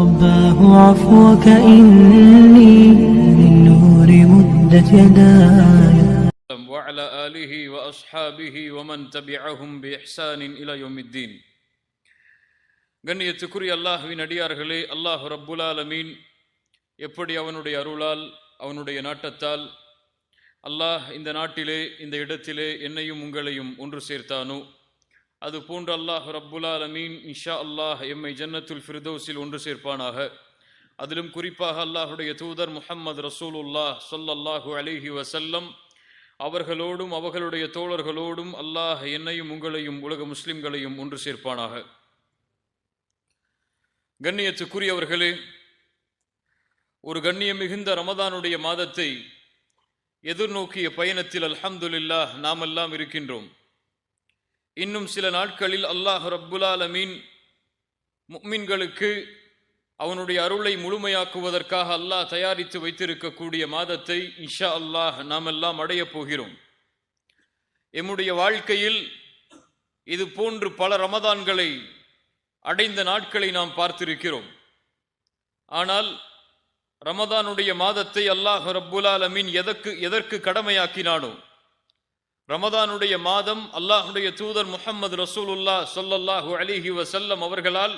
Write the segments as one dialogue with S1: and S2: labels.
S1: رباه عفوك إني للنور مدت يداي
S2: وعلى آله وأصحابه ومن تبعهم بإحسان إلى يوم الدين. கண்ணியத்துக்குரிய அல்லாஹ்வின் அடியார்களே, அல்லாஹ் ரப்புல் ஆலமீன் எப்படி அவனுடைய அருளால் அவனுடைய நாட்டத்தால் அல்லாஹ் இந்த நாட்டிலே இந்த இடத்திலே என்னையும் உங்களையும் ஒன்று சேர்த்தானோ, அது போன்று அல்லாஹ் ரப்புல் ஆலமீன் இன்ஷா அல்லாஹ் எம்மை ஜன்னத்துல் ஃபிர்தௌஸில் ஒன்று சேர்ப்பானாக. அதிலும் குறிப்பாக அல்லாஹுடைய தூதர் முஹம்மது ரசூலுல்லாஹ் ஸல்லல்லாஹு அலைஹி வஸல்லம் அவர்களோடும் அவர்களுடைய தோழர்களோடும் அல்லாஹ் என்னையும் உங்களையும் உலக முஸ்லிம்களையும் ஒன்று சேர்ப்பானாக. கண்ணியத்துக்குரியவர்களே, ஒரு கண்ணியம் மிகுந்த ரமதானுடைய மாதத்தை எதிர்நோக்கிய பயணத்தில் அல்ஹம்துலில்லாஹ் நாமெல்லாம் இருக்கின்றோம். இன்னும் சில நாட்களில் அல்லாஹ் ரப்புல் ஆலமீன் முஃமின்களுக்கு அவனுடைய அருளை முழுமையாக்குவதற்காக அல்லாஹ் தயாரித்து வைத்திருக்கக்கூடிய மாதத்தை இன்ஷா அல்லாஹ் நாமெல்லாம் அடையப் போகிறோம். எம்முடைய வாழ்க்கையில் இது போன்று பல ரமதான்களை அடைந்த நாட்களை நாம் பார்த்திருக்கிறோம். ஆனால் ரமதானுடைய மாதத்தை அல்லாஹ் ரப்புல் ஆலமீன் எதற்கு கடமையாக்கினானோ, ரமதானுடைய மாதம் அல்லாஹுடைய தூதர் முஹம்மது ரசூலுல்லாஹ் ஸல்லல்லாஹு அலைஹி வஸல்லம் அவர்களால்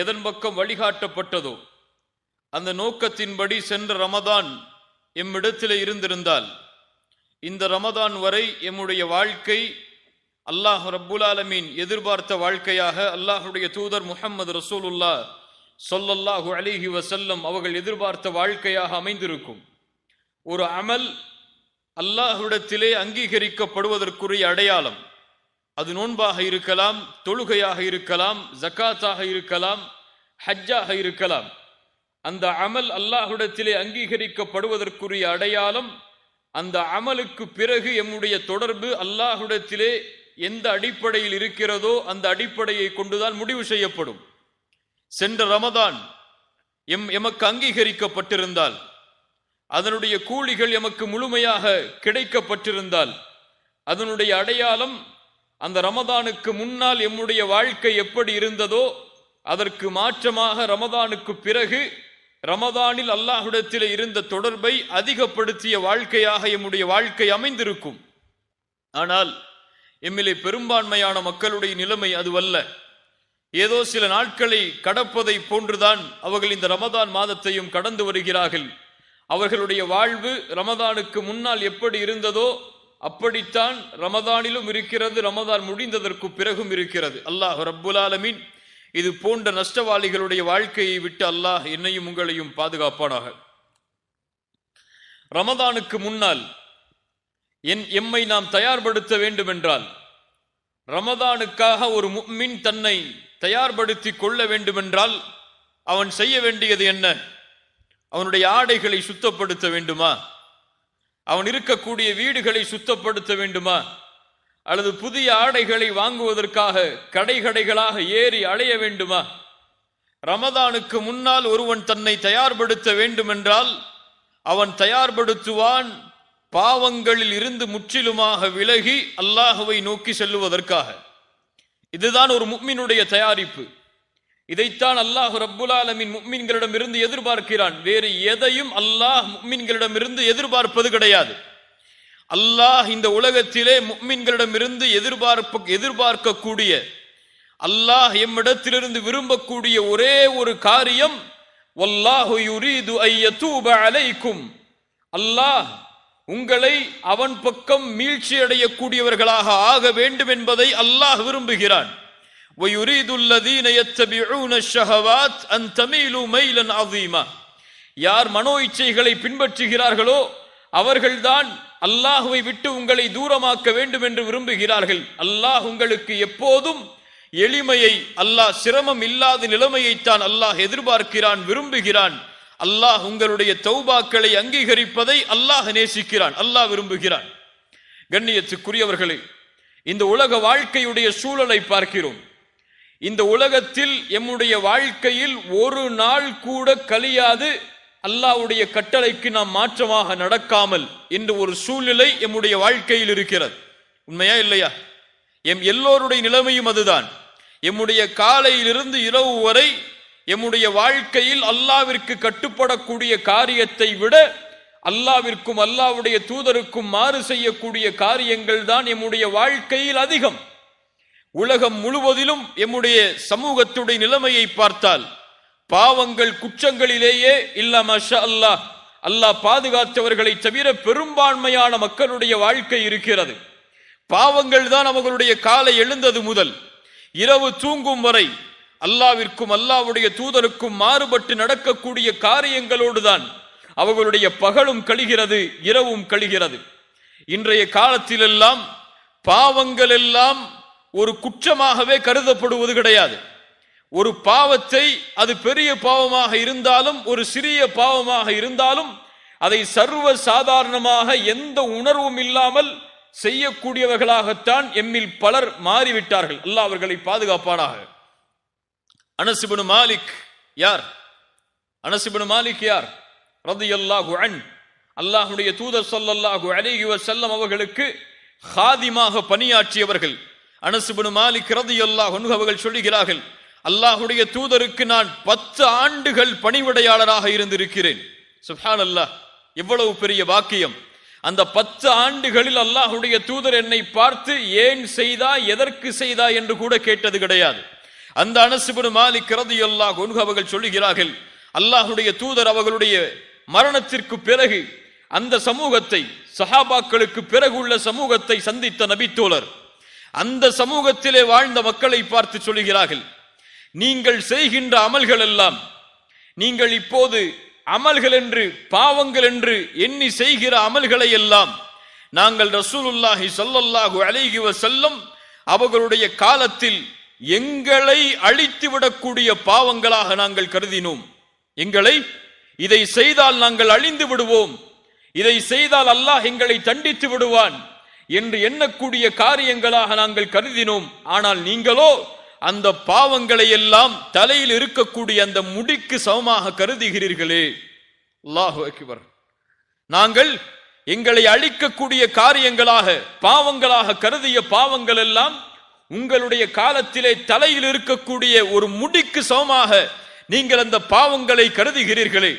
S2: எதன் பக்கம் வழிகாட்டப்பட்டதோ அந்த நோக்கத்தின்படி சென்ற ரமதான் எம்மிடத்திலே இருந்திருந்தால் இந்த ரமதான் வரை எம்முடைய வாழ்க்கை அல்லாஹ் ரப்புல் ஆலமீன் எதிர்பார்த்த வாழ்க்கையாக, அல்லாஹுடைய தூதர் முஹம்மது ரசூலுல்லாஹ் ஸல்லல்லாஹு அலைஹி வஸல்லம் அவர்கள் எதிர்பார்த்த வாழ்க்கையாக அமைந்திருக்கும். ஒரு அமல் அல்லாஹ்விடத்திலே அங்கீகரிக்கப்படுவதற்குரிய அடையாளம். அது நோன்பாக இருக்கலாம், தொழுகையாக இருக்கலாம், ஜக்காத்தாக இருக்கலாம், ஹஜ்ஜாக இருக்கலாம். அந்த அமல் அல்லாஹ்விடத்திலே அங்கீகரிக்கப்படுவதற்குரிய அடையாளம். அந்த அமலுக்கு பிறகு எம்முடைய தொடர்பு அல்லாஹ்விடத்திலே எந்த அடிப்படையில் இருக்கிறதோ அந்த அடிப்படையை கொண்டுதான் முடிவு செய்யப்படும். சென்ற ரமதான் எமக்கு அங்கீகரிக்கப்பட்டிருந்தால், அதனுடைய கூலிகள் எமக்கு முழுமையாக கிடைக்கப்பட்டிருந்தால், அதனுடைய அடையாளம் அந்த ரமதானுக்கு முன்னால் எம்முடைய வாழ்க்கை எப்படி இருந்ததோ அதற்கு மாற்றமாக ரமதானுக்கு பிறகு ரமதானில் அல்லாஹ்விடத்தில் இருந்த தொடர்பை அதிகப்படுத்திய வாழ்க்கையாக எம்முடைய வாழ்க்கை அமைந்திருக்கும். ஆனால் எம்மிலே பெரும்பான்மையான மக்களுடைய நிலைமை அதுவல்ல. ஏதோ சில நாட்களை கடப்பதை போன்றுதான் அவர்கள் இந்த ரமதான் மாதத்தையும் கடந்து வருகிறார்கள். அவர்களுடைய வாழ்வு ரமதானுக்கு முன்னால் எப்படி இருந்ததோ அப்படித்தான் ரமதானிலும் இருக்கிறது, ரமதான் முடிந்ததற்கு பிறகும் இருக்கிறது. அல்லாஹ் ரப்புல் ஆலமீன் இது போன்ற நஷ்டவாளிகளுடைய வாழ்க்கையை விட்டு அல்லாஹ் என்னையும் உங்களையும் பாதுகாப்பானாக. ரமதானுக்கு முன்னால் எம்மை நாம் தயார்படுத்த வேண்டும் என்றால், ரமதானுக்காக ஒரு முஃமின் தன்னை தயார்படுத்தி கொள்ள வேண்டுமென்றால் அவன் செய்ய வேண்டியது என்ன? அவனுடைய ஆடைகளை சுத்தப்படுத்த வேண்டுமா? அவன் இருக்கக்கூடிய வீடுகளை சுத்தப்படுத்த வேண்டுமா? அல்லது புதிய ஆடைகளை வாங்குவதற்காக கடைகளாக ஏறி அலைய வேண்டுமா? ரமதானுக்கு முன்னால் ஒருவன் தன்னை தயார்படுத்த வேண்டுமென்றால் அவன் தயார்படுத்துவான் பாவங்களில் இருந்து முற்றிலுமாக விலகி அல்லாஹுவை நோக்கி செல்லுவதற்காக. இதுதான் ஒரு முஃமினுடைய தயாரிப்பு. இதைத்தான் அல்லாஹ் ரப்புல் ஆலமீன் முஃமின்களிடம் இருந்து எதிர்பார்க்கிறான். வேறு எதையும் அல்லாஹ் முஃமின்களிடமிருந்து எதிர்பார்ப்பது கிடையாது. அல்லாஹ் இந்த உலகத்திலே முஃமின்களிடம் இருந்து எதிர்பார்க்கக்கூடிய, அல்லாஹ் எம்மிடத்திலிருந்து விரும்பக்கூடிய ஒரே ஒரு காரியம், வல்லாஹு யுரீது அய்யதூப அலைக்கும், அல்லாஹ் உங்களை அவன் பக்கம் மீழ்ச்சி அடையக்கூடியவர்களாக ஆக வேண்டும் என்பதை அல்லாஹ் விரும்புகிறான். وَيُرِيدُ الَّذِينَ يَتَّبِعُونَ الشَّهَوَاتِ أَن تَمِيلُوا مَيْلًا عَظِيمًا. யார் மனோ இச்சைகளை பின்பற்றுகிறார்களோ அவர்கள்தான் அல்லாஹுவை விட்டு உங்களை தூரமாக்க வேண்டும் என்று விரும்புகிறார்கள். அல்லாஹ் உங்களுக்கு எப்போதும் எளிமையை, அல்லாஹ் சிரமம் இல்லாத நிலைமையைத்தான் அல்லாஹ் எதிர்பார்க்கிறான், விரும்புகிறான். அல்லாஹ் உங்களுடைய தௌபாக்களை அங்கீகரிப்பதை அல்லாஹ் நேசிக்கிறான், அல்லாஹ் விரும்புகிறான். கண்ணியத்துக்குரியவர்களே, இந்த உலக வாழ்க்கையுடைய சூழலை பார்க்கிறோம். இந்த உலகத்தில் எம்முடைய வாழ்க்கையில் ஒரு நாள் கூட கழியாது அல்லாஹ்வுடைய கட்டளைக்கு நாம் மாற்றமாக நடக்காமல் என்ற ஒரு சூழ்நிலை எம்முடைய வாழ்க்கையில் இருக்கிறது. உண்மையா இல்லையா? எல்லோருடைய நிலைமையும் அதுதான். எம்முடைய காலையிலிருந்து இரவு வரை எம்முடைய வாழ்க்கையில் அல்லாஹ்விற்கு கட்டுப்படக்கூடிய காரியத்தை விட அல்லாஹ்விற்கும் அல்லாஹ்வுடைய தூதருக்கும் மாறு செய்யக்கூடிய காரியங்கள் தான் எம்முடைய வாழ்க்கையில் அதிகம். உலகம் முழுவதிலும் எம்முடைய சமூகத்துடைய நிலைமையை பார்த்தால் பாவங்கள் குற்றங்களிலேயே இல்ல மாஷா அல்லாஹ், அல்லாஹ் பாதுகாத்தவர்களை தவிர பெரும்பான்மையான மக்களுடைய வாழ்க்கை இருக்கிறது. பாவங்கள் தான் அவர்களுடைய காலை எழுந்தது முதல் இரவு தூங்கும் வரை அல்லாஹ்விற்கும் அல்லாஹ்வுடைய தூதருக்கும் மாறுபட்டு நடக்கக்கூடிய காரியங்களோடு தான் அவர்களுடைய பகலும் கழிகிறது, இரவும் கழிகிறது. இன்றைய காலத்திலெல்லாம் பாவங்கள் எல்லாம் ஒரு குற்றமாகவே கருதப்படுவது கிடையாது. ஒரு பாவத்தை, அது பெரிய பாவமாக இருந்தாலும் ஒரு சிறிய பாவமாக இருந்தாலும் அதை சர்வ சாதாரணமாக எந்த உணர்வும் இல்லாமல் செய்யக்கூடியவர்களாகத்தான் எம்மில் பலர் மாறிவிட்டார்கள். அல்லாஹ் அவர்களை பாதுகாப்பானாக. அனஸ் இப்னு மாலிக் யார்? அனஸ் இப்னு மாலிக் யார்? ரலியல்லாஹு அன்ஹு. அல்லாஹ்வுடைய தூதர் ஸல்லல்லாஹு அலைஹி வஸல்லம் அவர்களுக்கு காதிமாக பணியாற்றியவர்கள். அனஸ் இப்னு மாலிக் ரலியல்லாஹு அன்ஹு அவர்கள் சொல்கிறார்கள், அல்லாஹ்வுடைய தூதருக்கு நான் 10 ஆண்டுகள் பணிவிடையாளராக இருந்திருக்கிறேன். சுப்ஹானல்லாஹ், எவ்வளவு பெரிய வாக்கியம்! அந்த 10 ஆண்டுகளில் அல்லாஹ்வுடைய தூதர் என்னை பார்த்து ஏன் செய்தா, எதற்கு செய்தா என்று கூட கேட்டது கிடையாது. அந்த அனஸ் இப்னு மாலிக் ரலியல்லாஹு அன்ஹு அவர்கள் சொல்கிறார்கள், அல்லாஹ்வுடைய தூதர் அவர்களுடைய மரணத்திற்கு பிறகு அந்த சமூகத்தை, சஹாபாக்களுக்கு பிறகு உள்ள சமூகத்தை சந்தித்த நபித்தோழர் அந்த சமூகத்திலே வாழ்ந்த மக்களை பார்த்து சொல்கிறார்கள், நீங்கள் செய்கின்ற அமல்கள் எல்லாம், நீங்கள் இப்போது அமல்கள் என்று பாவங்கள் என்று எண்ணி செய்கிற அமல்களை எல்லாம் நாங்கள் ரசூலுல்லாஹி ஸல்லல்லாஹு அலைஹி வஸல்லம் அவர்களுடைய காலத்தில் எங்களை அழித்துவிடக்கூடிய பாவங்களாக நாங்கள் கருதினோம். எங்களை, இதை செய்தால் நாங்கள் அழிந்து விடுவோம், இதை செய்தால் அல்லாஹ் எங்களை தண்டித்து விடுவான் என்று எண்ணக்கூடிய காரியங்களாக நாங்கள் கருதினோம். ஆனால் நீங்களோ அந்த பாவங்களை எல்லாம் தலையில் இருக்கக்கூடிய அந்த முடிக்கு சமமாக கருதுகிறீர்களே. அல்லாஹு அக்பர். நாங்கள் எங்களை அழிக்கக்கூடிய காரியங்களாக, பாவங்களாக கருதிய பாவங்கள் எல்லாம் உங்களுடைய காலத்திலே தலையில் இருக்கக்கூடிய ஒரு முடிக்கு சமமாக நீங்கள் அந்த பாவங்களை கருதுகிறீர்களே.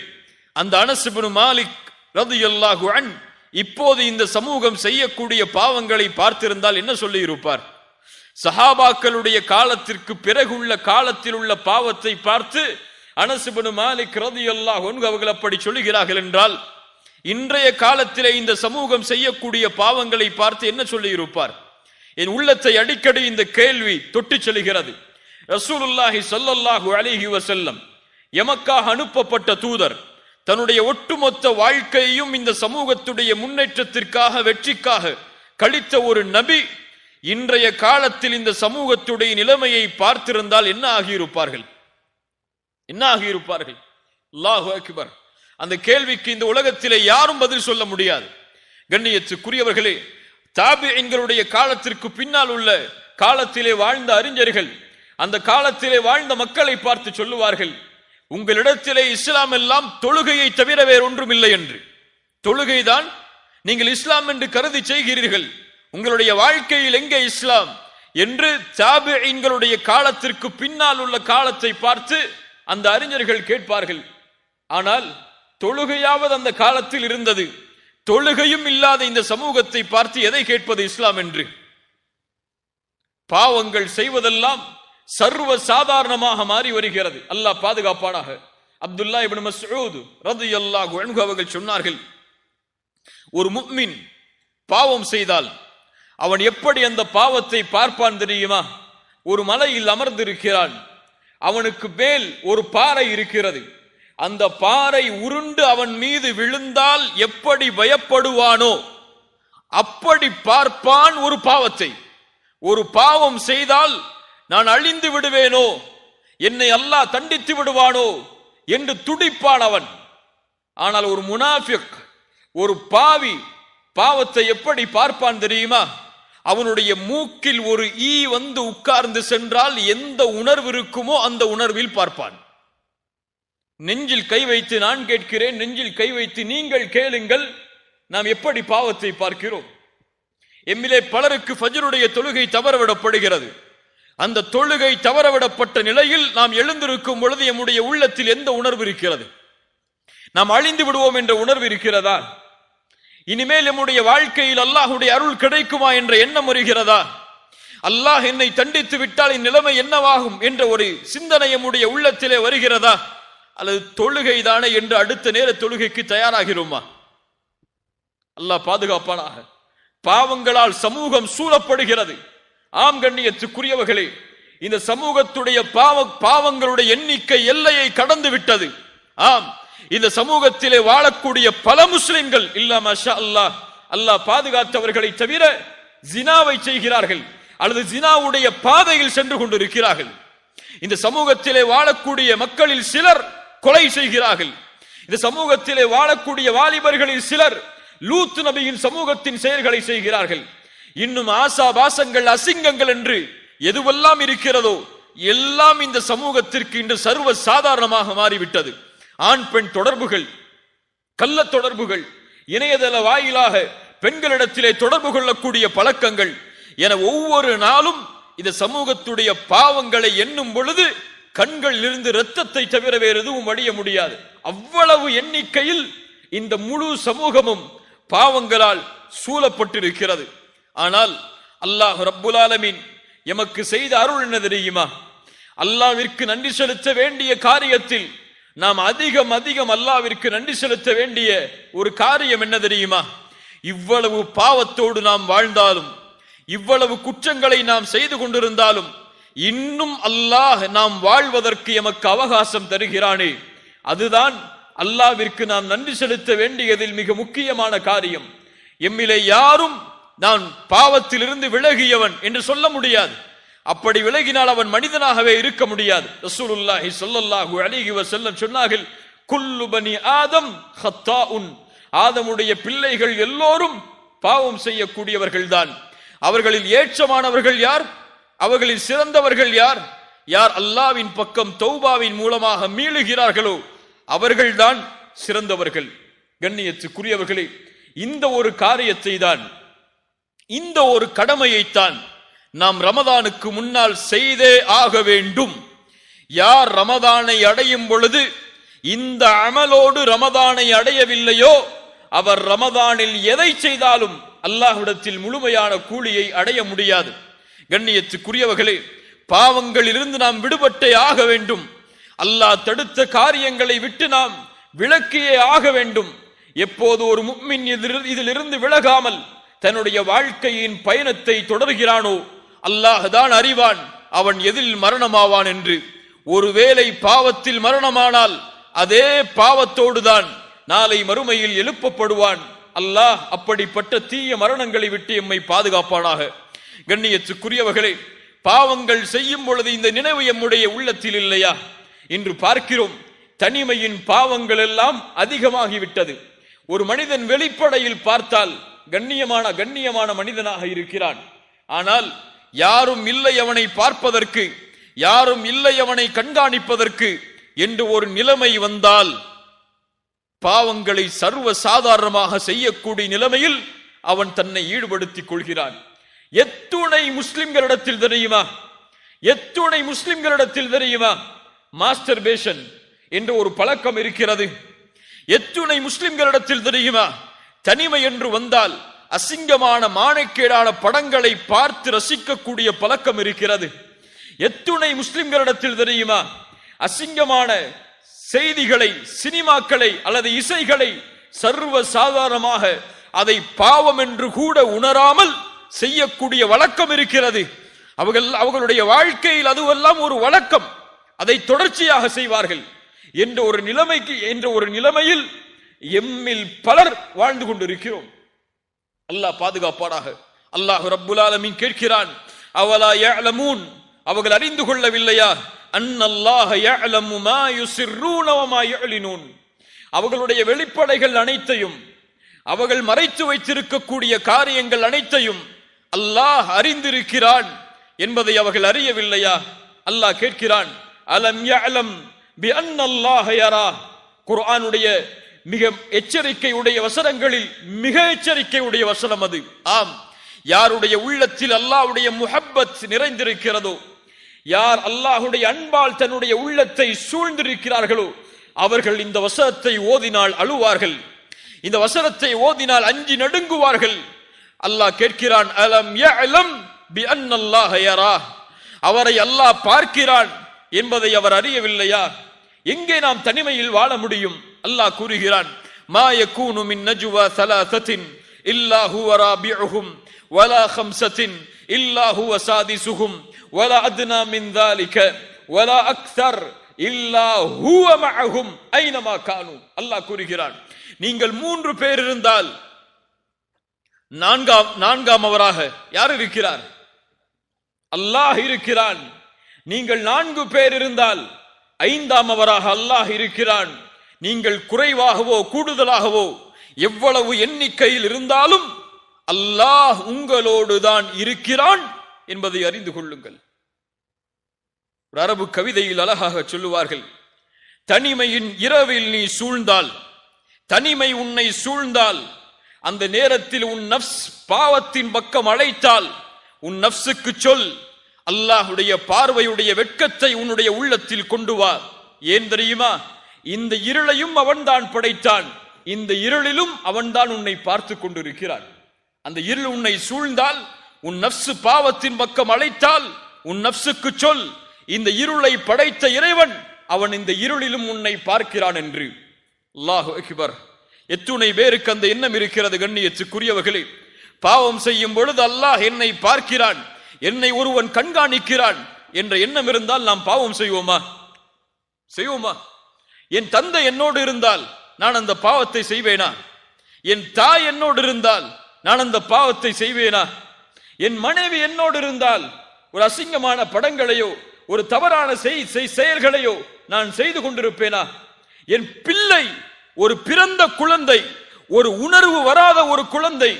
S2: அந்த அனஸ் இப்னு மாலிக் ரலியல்லாஹு அன்ஹு இப்போது இந்த சமூகம் செய்யக்கூடிய பாவங்களை பார்த்திருந்தால் என்ன சொல்லி இருப்பார்? சஹாபாக்களுடைய காலத்திற்கு பிறகுள்ள காலத்தில் உள்ள பாவத்தை பார்த்து அனஸ் இப்னு மாலிக் ரலியல்லாஹு அன்ஹு அவர்கள் அப்படி சொல்லுகிறார்கள் என்றால், இன்றைய காலத்திலே இந்த சமூகம் செய்யக்கூடிய பாவங்களை பார்த்து என்ன சொல்லி இருப்பார்? என் உள்ளத்தை அடிக்கடி இந்த கேள்வி தொட்டு செல்கிறது. ரசூலுல்லாஹி ஸல்லல்லாஹு அலைஹி வஸல்லம் எமக்காக அனுப்பப்பட்ட தூதர் தன்னுடைய ஒட்டுமொத்த வாழ்க்கையையும் இந்த சமூகத்துடைய முன்னேற்றத்திற்காக, வெற்றிக்காக கழித்த ஒரு நபி இன்றைய காலத்தில் இந்த சமூகத்துடைய நிலைமையை பார்த்திருந்தால் என்ன ஆகியிருப்பார்கள்? என்ன ஆகியிருப்பார்கள்? அல்லாஹு அக்பர். அந்த கேள்விக்கு இந்த உலகத்திலே யாரும் பதில் சொல்ல முடியாது. கண்ணியத்துக்குரியவர்களே, தாபிஈன்களுடைய காலத்திற்கு பின்னால் உள்ள காலத்திலே வாழ்ந்த அறிஞர்கள் அந்த காலத்திலே வாழ்ந்த மக்களை பார்த்து சொல்லுவார்கள், உங்களிடத்திலே இஸ்லாம் எல்லாம் தொழுகையை தவிர வேறொன்றும் இல்லை என்று. தொழுகைதான் நீங்கள் இஸ்லாம் என்று கருதி செய்கிறீர்கள், உங்களுடைய வாழ்க்கையில் எங்கே இஸ்லாம் என்று தாபிஈன்களுடைய காலத்திற்கு பின்னால் உள்ள காலத்தை பார்த்து அந்த அறிஞர்கள் கேட்பார்கள். ஆனால் தொழுகையாவது அந்த காலத்தில் இருந்தது, தொழுகையும் இல்லாத இந்த சமூகத்தை பார்த்து எதை கேட்பது இஸ்லாம் என்று? பாவங்கள் செய்வதெல்லாம் சர்வ சாதாரணமாக மாறி வருகிறது. அல்லாஹ் பாதுகாப்பானாக. அப்துல்லா இப்னு மஸ்ஊத் ரலியல்லாஹு அன்ஹு அவர்கள் சொன்னார்கள், ஒரு முஃமின் பாவம் செய்தால் அவன் எப்படி அந்த பாவத்தை பார்ப்பான் தெரியுமா? ஒரு மலையில் அமர்ந்திருக்கிறான், அவனுக்கு மேல் ஒரு பாறை இருக்கிறது, அந்த பாறை உருண்டு அவன் மீது விழுந்தால் எப்படி பயப்படுவானோ அப்படி பார்ப்பான் ஒரு பாவத்தை. ஒரு பாவம் செய்தால் நான் அழிந்து விடுவேனோ, என்னை அல்லாஹ் தண்டித்து விடுவானோ என்று துடிப்பான் அவன். ஆனால் ஒரு முனாஃபிக், ஒரு பாவி பாவத்தை எப்படி பார்ப்பான் தெரியுமா? அவனுடைய மூக்கில் ஒரு ஈ வந்து உட்கார்ந்து சென்றால் எந்த உணர்வு இருக்குமோ அந்த உணர்வில் பார்ப்பான். நெஞ்சில் கை வைத்து நான் கேட்கிறேன், நெஞ்சில் கை வைத்து நீங்கள் கேளுங்கள், நாம் எப்படி பாவத்தை பார்க்கிறோம்? எம்மிலே பலருக்கு ஃபஜ்ருடைய தொழுகை தவறவிடப்படுகிறது. அந்த தொழுகை தவறவிடப்பட்ட நிலையில் நாம் எழுந்திருக்கும் பொழுது நம்முடைய உள்ளத்தில் எந்த உணர்வு இருக்கிறது? நாம் அழிந்து விடுவோம் என்ற உணர்வு இருக்கிறதா? இனிமேல் நம்முடைய வாழ்க்கையில் அல்லாஹ்வுடைய அருள் கிடைக்குமா என்ற எண்ணம் வருகிறதா? அல்லாஹ் என்னை தண்டித்து விட்டால் இந்நிலைமை என்னவாகும் என்ற ஒரு சிந்தனை நம்முடைய உள்ளத்திலே வருகிறதா? அல்லது தொழுகை தானே என்று அடுத்த நேர தொழுகைக்கு தயாராகிறோமா? அல்லாஹ் பாதுகாப்பானாக. பாவங்களால் சமூகம் சூழப்படுகிறது. ஆம் கண்ணியத்துக்குரியவர்களே, இந்த சமூகத்துடைய பாவங்களுடைய எண்ணிக்கை எல்லையை கடந்து விட்டது. ஆம், இந்த சமூகத்திலே வாழக்கூடிய பல முஸ்லிம்கள் இல்லா மாஷா அல்லாஹ், அல்லாஹ் பாதுகாத்தவர்களை தவிர ஜினாவை செய்கிறார்கள் அல்லது ஜினாவுடைய பாதையில் சென்று கொண்டிருக்கிறார்கள். இந்த சமூகத்திலே வாழக்கூடிய மக்களில் சிலர் கொலை செய்கிறார்கள். இந்த சமூகத்திலே வாழக்கூடிய வாலிபர்களில் சிலர் லூத் நபியின் சமூகத்தின் செயல்களை செய்கிறார்கள். இன்னும் ஆசாபாசங்கள், அசிங்கங்கள் என்று எதுவெல்லாம் இருக்கிறதோ எல்லாம் இந்த சமூகத்திற்கு இன்று சர்வ சாதாரணமாக மாறிவிட்டது. ஆண் பெண் தொடர்புகள், கள்ள தொடர்புகள், இணையதள வாயிலாக பெண்களிடத்திலே தொடர்பு கொள்ளக்கூடிய பழக்கங்கள் என ஒவ்வொரு நாளும் இந்த சமூகத்துடைய பாவங்களை எண்ணும் பொழுது கண்களில் இருந்து இரத்தத்தை தவிர வேறு எதுவும் வடிய முடியாது. அவ்வளவு எண்ணிக்கையில் இந்த முழு சமூகமும் பாவங்களால் சூழப்பட்டிருக்கிறது. ஆனால் அல்லாஹ் ரப்புல் ஆலமீன் எமக்கு செய்த அருள் என்ன தெரியுமா? அல்லாஹ்விற்கு நன்றி செலுத்த வேண்டிய காரியத்தில் நாம் அதிகம் அல்லாஹ்விற்கு நன்றி செலுத்த வேண்டிய ஒரு காரியம் என்ன தெரியுமா? இவ்வளவு பாவத்தோடு நாம் வாழ்ந்தாலும், இவ்வளவு குற்றங்களை நாம் செய்து கொண்டிருந்தாலும் இன்னும் அல்லாஹ் நாம் வாழ்வதற்கு எமக்கு அவகாசம் தருகிறானே, அதுதான் அல்லாஹ்விற்கு நாம் நன்றி செலுத்த வேண்டியதில் மிக முக்கியமான காரியம். எம்மிலே யாரும் நான் பாவத்திலிருந்து விலகியவன் என்று சொல்ல முடியாது. அப்படி விலகினால் அவன் மனிதனாகவே இருக்க முடியாது. ரசூலுல்லாஹி ஸல்லல்லாஹு அலைஹி வஸல்லம் சொன்னார்கள், குல்லு பனி ஆதம் ஹத்தாஉன், ஆதமுடைய பிள்ளைகள் எல்லோரும் பாவம் செய்யக்கூடியவர்கள் தான். அவர்களில் ஏற்றமானவர்கள் யார்? அவர்களில் சிறந்தவர்கள் யார்? யார் அல்லாஹ்வின் பக்கம் தௌபாவின் மூலமாக மீளுகிறார்களோ அவர்கள்தான் சிறந்தவர்கள். கண்ணியத்துக்குரியவர்களே, இந்த ஒரு காரியத்தை தான், இந்த ஒரு கடமையைத்தான் நாம் ரமதானுக்கு முன்னால் செய்தே ஆக வேண்டும். யார் ரமதானை அடையும் பொழுது இந்த அமலோடு ரமதானை அடையவில்லையோ அவர் ரமதானில் எதை செய்தாலும் அல்லாஹ்விடத்தில் முழுமையான கூலியை அடைய முடியாது. கண்ணியத்துக்குரியவர்களே, பாவங்களிலிருந்து நாம் விடுபட்டே ஆக வேண்டும். அல்லாஹ் தடுத்த காரியங்களை விட்டு நாம் விலக்கியே ஆக வேண்டும். எப்போது ஒரு முஃமின் இதிலிருந்து விலகாமல் தன்னுடைய வாழ்க்கையின் பயணத்தை தொடர்கிறானோ அல்லாஹ் தான் அறிவான் அவன் எதில் மரணமாவான் என்று. ஒருவேளை பாவத்தில் மரணமானால் அதே பாவத்தோடுதான் நாளை மறுமையில் எழுப்பப்படுவான். அல்லாஹ் அப்படிப்பட்ட தீய மரணங்களை விட்டு எம்மை பாதுகாப்பானாக. கண்ணியத்துக்குரியவர்களே, பாவங்கள் செய்யும் பொழுது இந்த நினைவு எம்முடைய உள்ளத்தில் இல்லையா? இன்று பார்க்கிறோம், தனிமையின் பாவங்கள் எல்லாம் அதிகமாகிவிட்டது. ஒரு மனிதன் வெளிப்படையில் பார்த்தால் கண்ணியமான மனிதனாக இருக்கிறான். ஆனால் யாரும் இல்லை அவனை பார்ப்பதற்கு, யாரும் இல்லை அவனை கண்காணிப்பதற்கு என்று ஒரு நிலைமை வந்தால் பாவங்களை சர்வ சாதாரணமாக செய்யக்கூடிய நிலைமையில் அவன் தன்னை ஈடுபடுத்திக் கொள்கிறான். எத்துணை முஸ்லிம்களிடத்தில் தெரியுமா, எத்துணை முஸ்லிம்களிடத்தில் தெரியுமா மாஸ்டர்பேஷன் என்ற ஒரு பழக்கம் இருக்கிறது. எத்துணை முஸ்லிம்களிடத்தில் தெரியுமா தனிமை என்று வந்தால் அசிங்கமான மானக்கேடான படங்களை பார்த்து ரசிக்கக்கூடிய பழக்கம் இருக்கிறது. எத்துணை முஸ்லிம்களிடத்தில் தெரியுமா அசிங்கமான செய்திகளை, சினிமாக்களை அல்லது இசைகளை சர்வ சாதாரணமாக அதை பாவம் என்று கூட உணராமல் செய்யக்கூடிய வழக்கம் இருக்கிறது. அவர்களுடைய வாழ்க்கையில் அதுவெல்லாம் ஒரு வழக்கம், அதை தொடர்ச்சியாக செய்வார்கள் என்ற ஒரு நிலைமையில் எம்மில் பலர் வாழ்ந்து கொண்டிருக்கிறோம். அல்லாஹ் பாதுகாப்பாராக. அல்லாஹ் ரப்புல் ஆலமீன் கேட்கிறான், அவலா யஅலமூன், அவர்கள் அறிந்து கொள்ளவில்லையா? அன்னல்லாஹ யஅலமு மா யுஸிர்ரூன வ மா யுஅலினூன், அவர்களுடைய வெளிப்படைகள் அனைத்தையும், அவர்கள் மறைத்து வைத்திருக்கக்கூடிய காரியங்கள் அனைத்தையும் அல்லாஹ் அறிந்திருக்கிறான் என்பதை அவர்கள் அறியவில்லையா? அல்லாஹ் கேட்கிறான், அலம் யஅலம் பி அன்னல்லாஹ யரா. குர்ஆனுடைய மிக எச்சரிக்கை உடைய வசனங்களில் மிக எச்சரிக்கை உடைய வசனம் அது. ஆம், யாருடைய உள்ளத்தில் அல்லாஹ்வுடைய முஹப்பத் நிறைந்திருக்கிறதோ, யார் அல்லாஹுடைய அன்பால் தன்னுடைய உள்ளத்தை சூழ்ந்திருக்கிறார்களோ அவர்கள் இந்த வசனத்தை ஓதினால் அழுவார்கள், இந்த வசனத்தை ஓதினால் அஞ்சி நடுங்குவார்கள். அல்லாஹ் கேட்கிறான், அலம் யஅலம் பி அன்னல்லாஹ யரா, அவரை அல்லாஹ் பார்க்கிறான் என்பதை அவர் அறியவில்லையா? எங்கே நாம் தனிமையில் வாழ முடியும்? அல்லாஹ் கூறுகிறான், மா யகூனு மின் நஜ்வா ஸலாஸத்தின் இல்லா ஹுவ ராபிஉஹும் வலா ஹம்ஸத்தின் இல்லா ஹுவ சாதிஸுஹும் வலா அத்னா மின் ذلك வலா அக்ஸர் இல்லா ஹுவ மஅஹும் ஐனமா கானு. அல்லாஹ் கூறுகிறான், நீங்கள் 3 பேர் இருந்தால் நான்காமவராக யார் இருக்கிறார்? அல்லாஹ் இருக்கிறான். நீங்கள் 4 பேர் இருந்தால் 5ஆமவராக அல்லாஹ் இருக்கிறான். நீங்கள் குறைவாகவோ கூடுதலாகவோ எவ்வளவு எண்ணிக்கையில் இருந்தாலும் அல்லாஹ் உங்களோடு தான் இருக்கிறான் என்பதை அறிந்து கொள்ளுங்கள். ஒரு அரபு கவிதையில் அழகாக சொல்லுவார்கள், தனிமையின் இரவில் நீ சூழ்ந்தால், தனிமை உன்னை சூழ்ந்தால், அந்த நேரத்தில் உன் நஃப்ஸ் பாவத்தின் பக்கம் அழைத்தால் உன் நஃப்ஸுக்கு சொல், அல்லாஹுடைய பார்வையுடைய வெட்கத்தை உன்னுடைய உள்ளத்தில் கொண்டு வா. ஏன் தெரியுமா? இந்த இருளையும் அவன்தான் படைத்தான், இந்த இருளிலும் அவன்தான் உன்னை பார்த்து கொண்டிருக்கிறான். அந்த இருள் உன்னை சூழ்ந்தால், உன் நஃப்ஸ் பாவத்தின் பக்கம் அழைத்தால் உன் நஃப்ஸுக்கு சொல், இந்த இருளை படைத்த இறைவன் அவன் இந்த இருளிலும் உன்னை பார்க்கிறான் என்று. அல்லாஹு அக்பர். எத்துணை பேருக்கு அந்த எண்ணம் இருக்கிறது கண்ணியத்துக்குரியவர்களே? பாவம் செய்யும் பொழுது அல்லாஹ் என்னை பார்க்கிறான், என்னை ஒருவன் கண்காணிக்கிறான் என்ற எண்ணம் இருந்தால் நாம் பாவம் செய்வோமா? செய்வோமா? என் தந்தை என்னோடு இருந்தால் நான் அந்த பாவத்தை செய்வேனா? என் தாய் என்னோடு இருந்தால் நான் அந்த பாவத்தை செய்வேனா? என் மனைவி என்னோடு இருந்தால் ஒரு அசிங்கமான படங்களையோ ஒரு தவறான செயல்களையோ நான் செய்து கொண்டிருப்பேனா? என் பிள்ளை, ஒரு பிறந்த குழந்தை, ஒரு உணர்வு வராத ஒரு குழந்தை,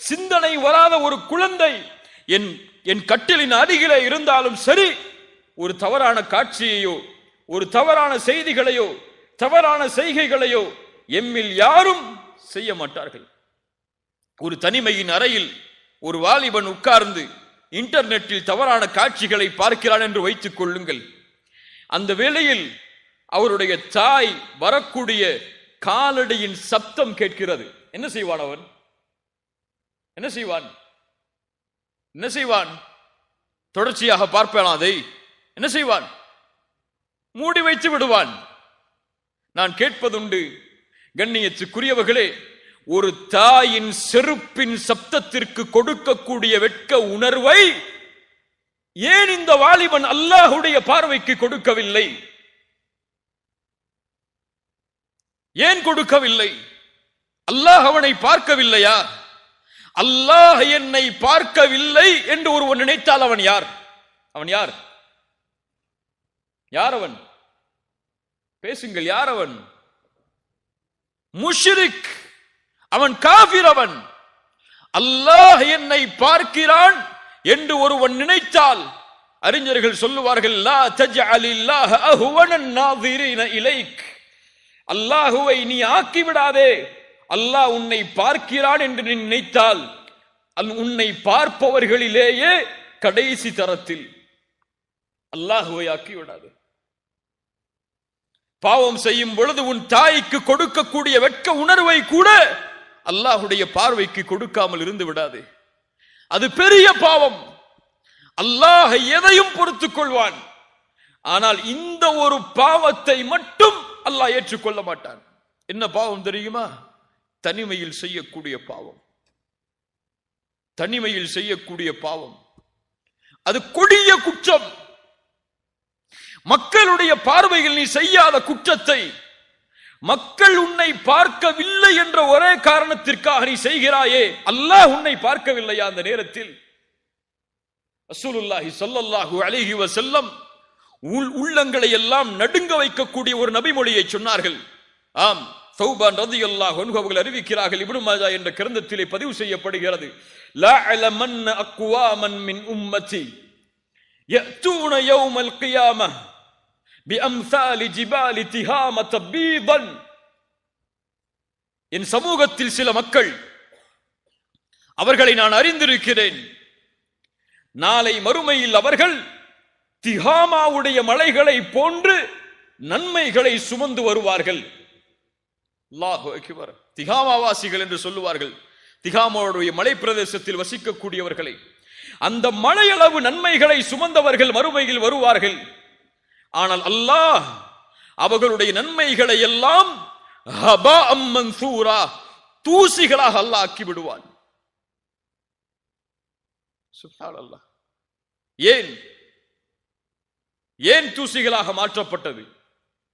S2: சிந்தனை வராத ஒரு குழந்தை என் கட்டிலின் அருகிலே இருந்தாலும் சரி, ஒரு தவறான காட்சியையோ ஒரு தவறான செய்திகளையோ தவறான செய்கைகளையோ எம்மில் யாரும் செய்ய மாட்டார்கள். ஒரு தனிமையின் அறையில் ஒரு வாலிபன் உட்கார்ந்து இன்டர்நெட்டில் தவறான காட்சிகளை பார்க்கிறான் என்று வைத்துக் கொள்ளுங்கள். அந்த வேளையில் அவருடைய தாய் வரக்கூடிய காலடியின் சப்தம் கேட்கிறது. என்ன செய்வான் அவன்? என்ன செய்வான்? என்ன செய்வான்? தொடர்ச்சியாக பார்ப்பான் அதை. என்ன செய்வான்? மூடி வைத்து விடுவான். நான் கேட்பதுண்டு கண்ணியத்துக்குரியவர்களே, ஒரு தாயின் செருப்பின் சப்தத்திற்கு கொடுக்கக்கூடிய வெட்க உணர்வை ஏன் இந்த வாலிபன் அல்லாஹுடைய பார்வைக்கு கொடுக்கவில்லை? ஏன் கொடுக்கவில்லை? அல்லாஹ் அவனை பார்க்கவில்லையா? அல்லாஹ் என்னை பார்க்கவில்லை என்று ஒருவன் நினைத்தால் அவன் யார்? அவன் யார்? யார் அவன்? பேசுங்கள். யார் அவன்? முஷ்ரிக். அவன் காஃபிர். அவன் அல்லாஹ் என்னை பார்க்கிறான் என்று ஒருவன் நினைத்தால் அறிஞர்கள் சொல்லுவார்கள், லா தஜ்அலில்லாஹ அஹ்வனன் நாஸிரீன இலைக், அல்லாஹுவை நீ ஆக்கிவிடாதே. அல்லாஹ் உன்னை பார்க்கிறான் என்று நீ நினைத்தால் உன்னை பார்ப்பவர்களிலேயே கடைசி தரத்தில் அல்லாஹுவை ஆக்கிவிடாது. பாவம் செய்யும் பொழுது உன் தாய்க்கு கொடுக்கக்கூடிய வெட்க உணர்வை கூட அல்லாஹுடைய பார்வைக்கு கொடுக்காமல் இருந்து விடாது. அது பெரிய பாவம். அல்லாஹ் எதையும் பொறுத்துக் கொள்வான். ஆனால் இந்த ஒரு பாவத்தை மட்டும் அல்லாஹ் ஏற்றுக்கொள்ள மாட்டான். என்ன பாவம் தெரியுமா? தனிமையில் செய்யக்கூடிய பாவம். தனிமையில் செய்யக்கூடிய பாவம் அது கொடிய குற்றம். மக்களுடைய பார்வையில் நீ செய்யாத குற்றத்தை மக்கள் உன்னை பார்க்கவில்லை என்ற ஒரே காரணத்திற்காக நீ செய்கிறாயே, அல்லாஹ் உன்னை பார்க்கவில்லையா? அந்த நேரத்தில் ரசூலுல்லாஹி ஸல்லல்லாஹு அலைஹி வஸல்லம் உள்ளங்களை எல்லாம் நடுங்க வைக்கக்கூடிய ஒரு நபிமொழியை சொன்னார்கள். ஆம், சௌபான் ரலியல்லாஹு அன்ஹு அவர்கள் அறிவிக்கிறார்கள். இப்னு மாஜா என்ற கிரந்தத்திலே பதிவு செய்யப்படுகிறது. லா அலமன் அக்வாமன் மின் உம்மதி யஅதூன யௌமல் கியாமஹ் பிஅம்சாலி ஜிபாலி திஹாமத பீதன். என் சமூகத்தில் சில மக்கள், அவர்களை நான் அறிந்திருக்கிறேன், நாளை மறுமையில் அவர்கள் திகாமாவுடைய மலைகளை போன்று நன்மைகளை சுமந்து வருவார்கள். அல்லாஹு அக்பர். திகாமாவாசிகள் என்று சொல்லுவார்கள். திகாமாவுடைய மலை பிரதேசத்தில் வசிக்கக்கூடியவர்களை, அந்த மலையளவு நன்மைகளை சுமந்தவர்கள் மறுமையில் வருவார்கள். ஆனால் அல்லாஹ் அவர்களுடைய நன்மைகளை எல்லாம் ஹபாஅம் மன்சூரா, தூசிகளாக அல்லாஹ் ஆக்கி விடுவான். சுப்ஹானல்லாஹ். ஏன் தூசிகளாக மாற்றப்பட்டது?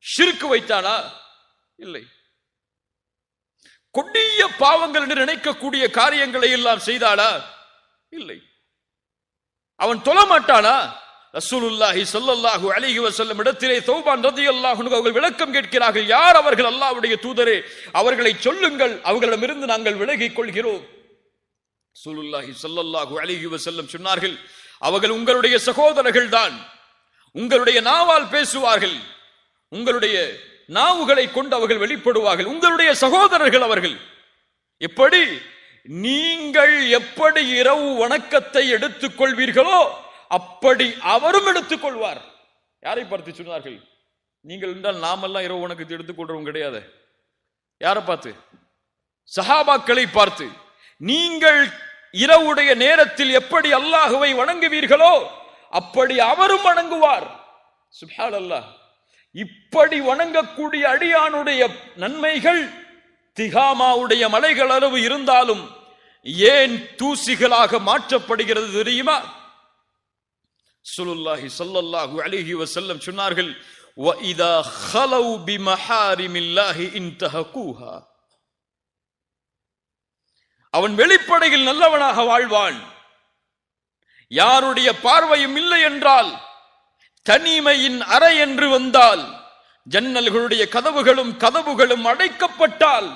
S2: ஷிர்க் வைத்தானா? இல்லை. கொடிய பாவங்கள் என்று நினைக்கக்கூடிய காரியங்களை எல்லாம் செய்தானா? இல்லை. அவன் தொழமாட்டானா? ரசூலுல்லாஹி ஸல்லல்லாஹு அலைஹி வஸல்லம் இடத்திலே தௌபான் ரலியல்லாஹு அன்ஹு அவர்கள் விளக்கம் கேட்கிறார்கள். யார் அவர்கள்? அல்லாஹ்வுடைய தூதரே, அவர்களை சொல்லுங்கள், அவர்களிடமிருந்து நாங்கள் விலகிக் கொள்கிறோம். ரசூலுல்லாஹி ஸல்லல்லாஹு அலைஹி வஸல்லம் சொன்னார்கள், அவர்கள் உங்களுடைய சகோதரர்கள் தான். உங்களுடைய நாவால் பேசுவார்கள், உங்களுடைய நாவுகளை கொண்டு அவர்கள் வெளிப்படுவார்கள். உங்களுடைய சகோதரர்கள் அவர்கள். எப்படி? நீங்கள் எப்படி இரவு வணக்கத்தை எடுத்துக் கொள்வீர்களோ அப்படி அவரும் எடுத்துக் கொள்வார். யாரை பார்த்து சொன்னார்கள்? நீங்கள் என்றால் நாமெல்லாம் இரவு வணக்கத்தை எடுத்துக்கொள்றவங்க கிடையாது. யாரை பார்த்து? சஹாபாக்களை பார்த்து. நீங்கள் இரவுடைய நேரத்தில் எப்படி அல்லாஹுவை வணங்குவீர்களோ அப்படி அவரும் வணங்குவார். சுப்ஹானல்லாஹ். இப்படி வணங்கக்கூடிய அடியானுடைய நன்மைகள் திகாமாவுடைய மலைகள் அளவு இருந்தாலும் ஏன் தூசிகளாக மாற்றப்படுகிறது தெரியுமா? ரசூலுல்லாஹி ஸல்லல்லாஹு அலைஹி வஸல்லம் சொன்னார்கள், வஇதா خلوا بمحارم الله انتهكوها. அவன் வெளிப்படையில் நல்லவனாக வாழ்வான். யாருடைய பார்வையும் இல்லை என்றால், தனிமையின் அறை என்று வந்தால், ஜன்னல்களுடைய கதவுகளும் அடைக்கப்பட்டால்,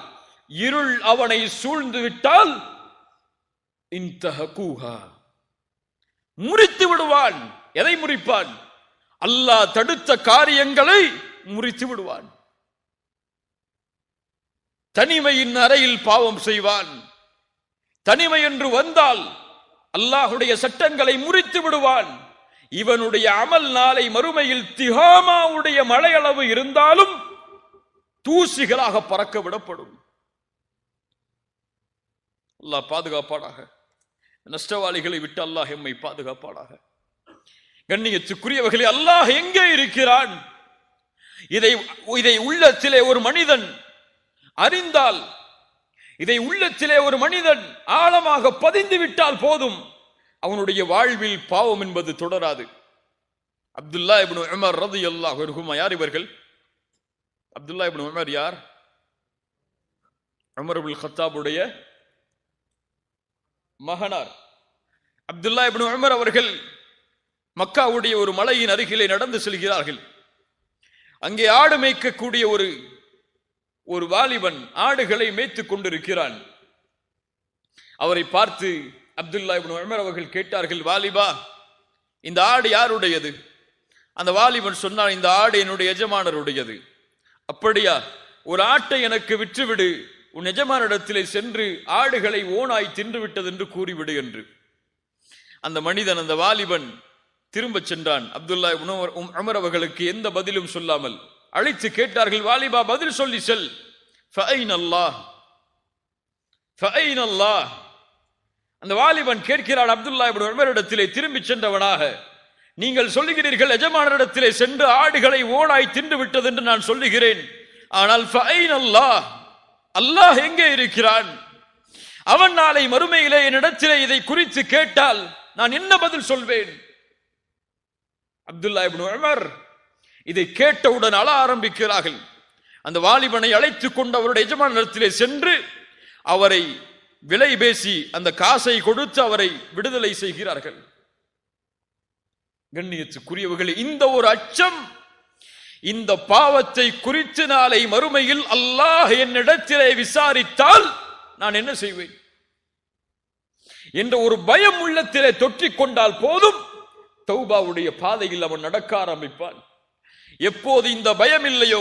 S2: இருள் அவனை சூழ்ந்து விட்டால், இன்தஹகூஹா, முறித்து விடுவான். எதை முறிப்பான்? அல்லாஹ் தடுத்த காரியங்களை முறித்து விடுவான். தனிமையின் அறையில் பாவம் செய்வான். தனிமை என்று வந்தால் அல்லாஹுடைய சட்டங்களை முறித்து விடுவான். இவனுடைய அமல் நாளை மறுமையில் திகாமாவுடைய மலையளவு இருந்தாலும் தூசிகளாக பறக்க விடப்படும். அல்லாஹ் பாதுகாப்பானாக. நஷ்டவாளிகளை விட்டு அல்லாஹ் எம்மை பாதுகாப்பானாக. கண்ணியத்துக்குரியவர்களே, அல்லாஹ் எங்கே இருக்கிறான்? இதை உள்ளத்திலே ஒரு மனிதன் அறிந்தால், இதை உள்ளத்திலே ஒரு மனிதன் ஆழமாக பதிந்து விட்டால் போதும், அவனுடைய வாழ்வில் பாவம் என்பது தொடராது. அப்துல்லா இப்னு உமர் ரலியல்லாஹு அன்ஹுமா. யார் இவர்கள்? அப்துல்லா இப்னு உமர் யார்? உமர் இப்னுல் கத்தாபுடைய மகனார். அப்துல்லா இப்னு உமர் அவர்கள் மக்காவுடைய ஒரு மலையின் அருகிலே நடந்து செல்கிறார்கள். அங்கே ஆடு மேய்க்கக்கூடிய ஒரு வாலிபன் ஆடுகளை மேய்த்துக் கொண்டிருக்கிறான். அவரை பார்த்து அப்துல்லா இப்னு உமர் அவர்கள் கேட்டார்கள், வாலிபா, இந்த ஆடு யாருடையது? அந்த வாலிபன் சொன்னான், இந்த ஆடு என்னுடைய எஜமானருடையது. அப்படியா? ஒரு ஆட்டை எனக்கு விற்றுவிடு, உன் எஜமானிடத்திலே சென்று ஆடுகளை ஓனாய் தின்று விட்டது என்று கூறிவிடு என்று. அந்த மனிதன், அந்த வாலிபன் திரும்ப சென்றான். அப்துல்லா இப்னு உமர் அவர்களுக்கு எந்த பதிலும் சொல்லாமல் அழைத்து கேட்டார்கள், வாலிபா, பதில் சொல்லி செல். ஃபஐன் அல்லாஹ், ஃபஐன் அல்லாஹ். அந்த வாலிபன் கேட்கிறான் அப்துல்லா இப்னு உமரிடத்திலே திரும்பி சென்றவனாக, நீங்கள் சொல்லுகிறீர்கள் எஜமானரிடத்திலே சென்று ஆடுகளை ஓனாய் தின்று விட்டது என்று நான் சொல்லுகிறேன். ஆனால் ஃபஐன் அல்லாஹ், அல்லாஹ் எங்கே இருக்கிறான்? அவன் நாளை மறுமையிலே என்னிடத்திலே இதை குறித்து கேட்டால் நான் என்ன பதில் சொல்வேன்? அப்துல்லா இப்னு உமர் இதை கேட்டவுடன் அழ ஆரம்பிக்கிறார்கள். அந்த வாலிபனை அழைத்துக் கொண்டு அவருடைய எஜமானரிடத்திலே சென்று அவரை விலை பேசி அந்த காசை கொடுத்து அவரை விடுதலை செய்கிறார்கள். கண்ணியத்துக்குரியவர்களே, இந்த ஒரு அச்சம், இந்த பாவத்தை குறித்து நாளை மறுமையில் அல்லாஹ் என்னிடத்திலே விசாரித்தால் நான் என்ன செய்வேன் என்ற ஒரு பயம் உள்ளத்திலே தொற்றிக் கொண்டால் போதும், தௌபாவுடைய பாதையில் அவன் நடக்க ஆரம்பிப்பான். எப்போது இந்த பயம் இல்லையோ,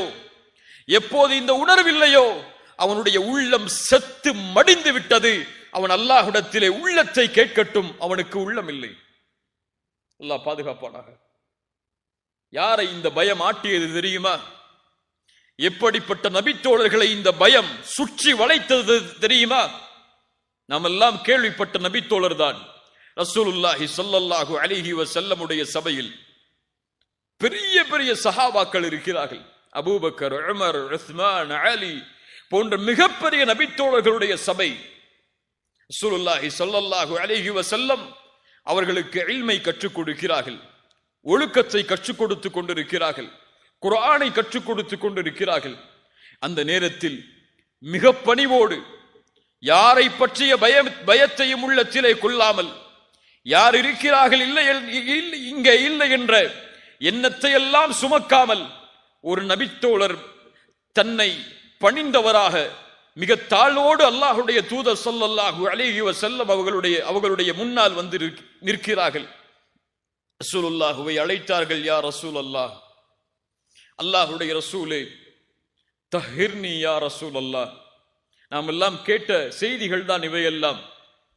S2: எப்போது இந்த உணர்வில்லையோ, அவனுடைய உள்ளம் செத்து மடிந்து விட்டது. அவன் அல்லாஹ்விடத்திலே உள்ளத்தை கேட்கட்டும், அவனுக்கு உள்ளம் இல்லை. அல்லாஹ் பாதுகாப்பானாக. யாரை இந்த பயம் ஆட்டியது தெரியுமா? எப்படிப்பட்ட நபித்தோழர்களை இந்த பயம் சுற்றி வளைத்தது தெரியுமா? நாம் எல்லாம் கேள்விப்பட்ட நபித்தோழர் தான் ரசூலுல்லாஹி ஸல்லல்லாஹு அலைஹி வஸல்லமுடைய சபையில் பெரிய பெரிய சஹாபாக்கள் இருக்கிறார்கள். அபூபக்கர், உமர், உஸ்மான், அலி போன்ற மிகப்பெரிய நபித்தோழர்களுடைய சபை. ரசூலுல்லாஹி ஸல்லல்லாஹு அலைஹி வஸல்லம் அவர்களுக்கு இல்மை கற்றுக் கொடுக்கிறார்கள், ஒழுக்கத்தை கற்றுக் கொடுத்துக் கொண்டிருக்கிறார்கள், குர்ஆனை கற்றுக் கொடுத்துக் கொண்டிருக்கிறார்கள். அந்த நேரத்தில் மிக பணிவோடு யாரை பற்றிய பயத்தையும் உள்ளத்திலே கொள்ளாமல், யார் இருக்கிறார்கள் இங்கே இல்லை என்ற எண்ணத்தை எல்லாம் சுமக்காமல், ஒரு நபித்தோழர் தன்னை பணிந்தவராக மிக தாழ்வோடு அல்லாஹ்வுடைய தூதர் ஸல்லல்லாஹு அலைஹி வஸல்லம் அவர்களுடைய முன்னால் வந்து நிற்கிறார்கள். ரசூலுல்லாஹுவை அழைத்தார்கள். யா ரசூலல்லாஹ், அல்லாஹ்வுடைய ரசூலே, தஹிர்னி யா ரசூலல்லாஹ். நாம் எல்லாம் கேட்ட செய்திகள் தான் இவையெல்லாம்.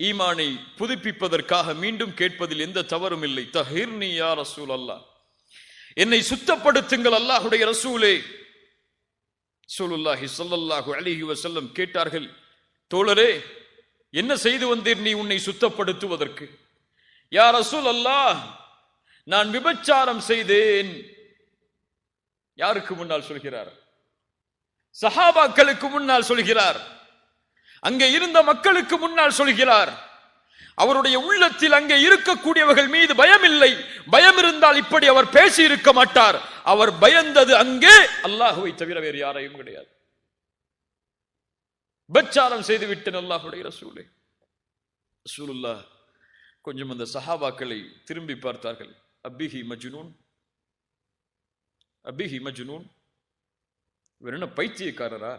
S2: ஈமானை புதுப்பிப்பதற்காக மீண்டும் கேட்பதில் எந்த தவறும் இல்லை. தஹிர்னி யா ரசூலல்லாஹ், என்னை சுத்தப்படுத்துங்கள் அல்லாஹ்வுடைய ரசூலே. ரசூலுல்லாஹி ஸல்லல்லாஹு அலைஹி வஸல்லம் கேட்டார்கள், தோழரே, என்ன செய்து வந்தீர் நீ உன்னை சுத்தப்படுத்துவதற்கு? யா ரசூலல்லாஹ், நான் விபச்சாரம் செய்தேன். யாருக்கு முன்னால் சொல்கிறார்? சஹாபாக்களுக்கு முன்னால் சொல்கிறார். அங்கே இருந்த மக்களுக்கு முன்னால் சொல்கிறார். அவருடைய உள்ளத்தில் அங்கே இருக்கக்கூடியவர்கள் மீது பயம் இல்லை. பயம் இருந்தால் இப்படி அவர் பேசி இருக்க மாட்டார். அவர் பயந்தது அங்கே அல்லாஹுவை தவிர வேறு யாரையும் கிடையாது. விபச்சாரம் செய்து விட்டேன் அல்லாஹ்வுடைய ரசூலே. ரசூலுல்லாஹ் கொஞ்சம் அந்த சஹாபாக்களை திரும்பி பார்த்தார்கள். அபிஹி மஜ்னூன், அபிஹி மஜ்னூன், இவர் என்ன பைத்தியக்காரரா?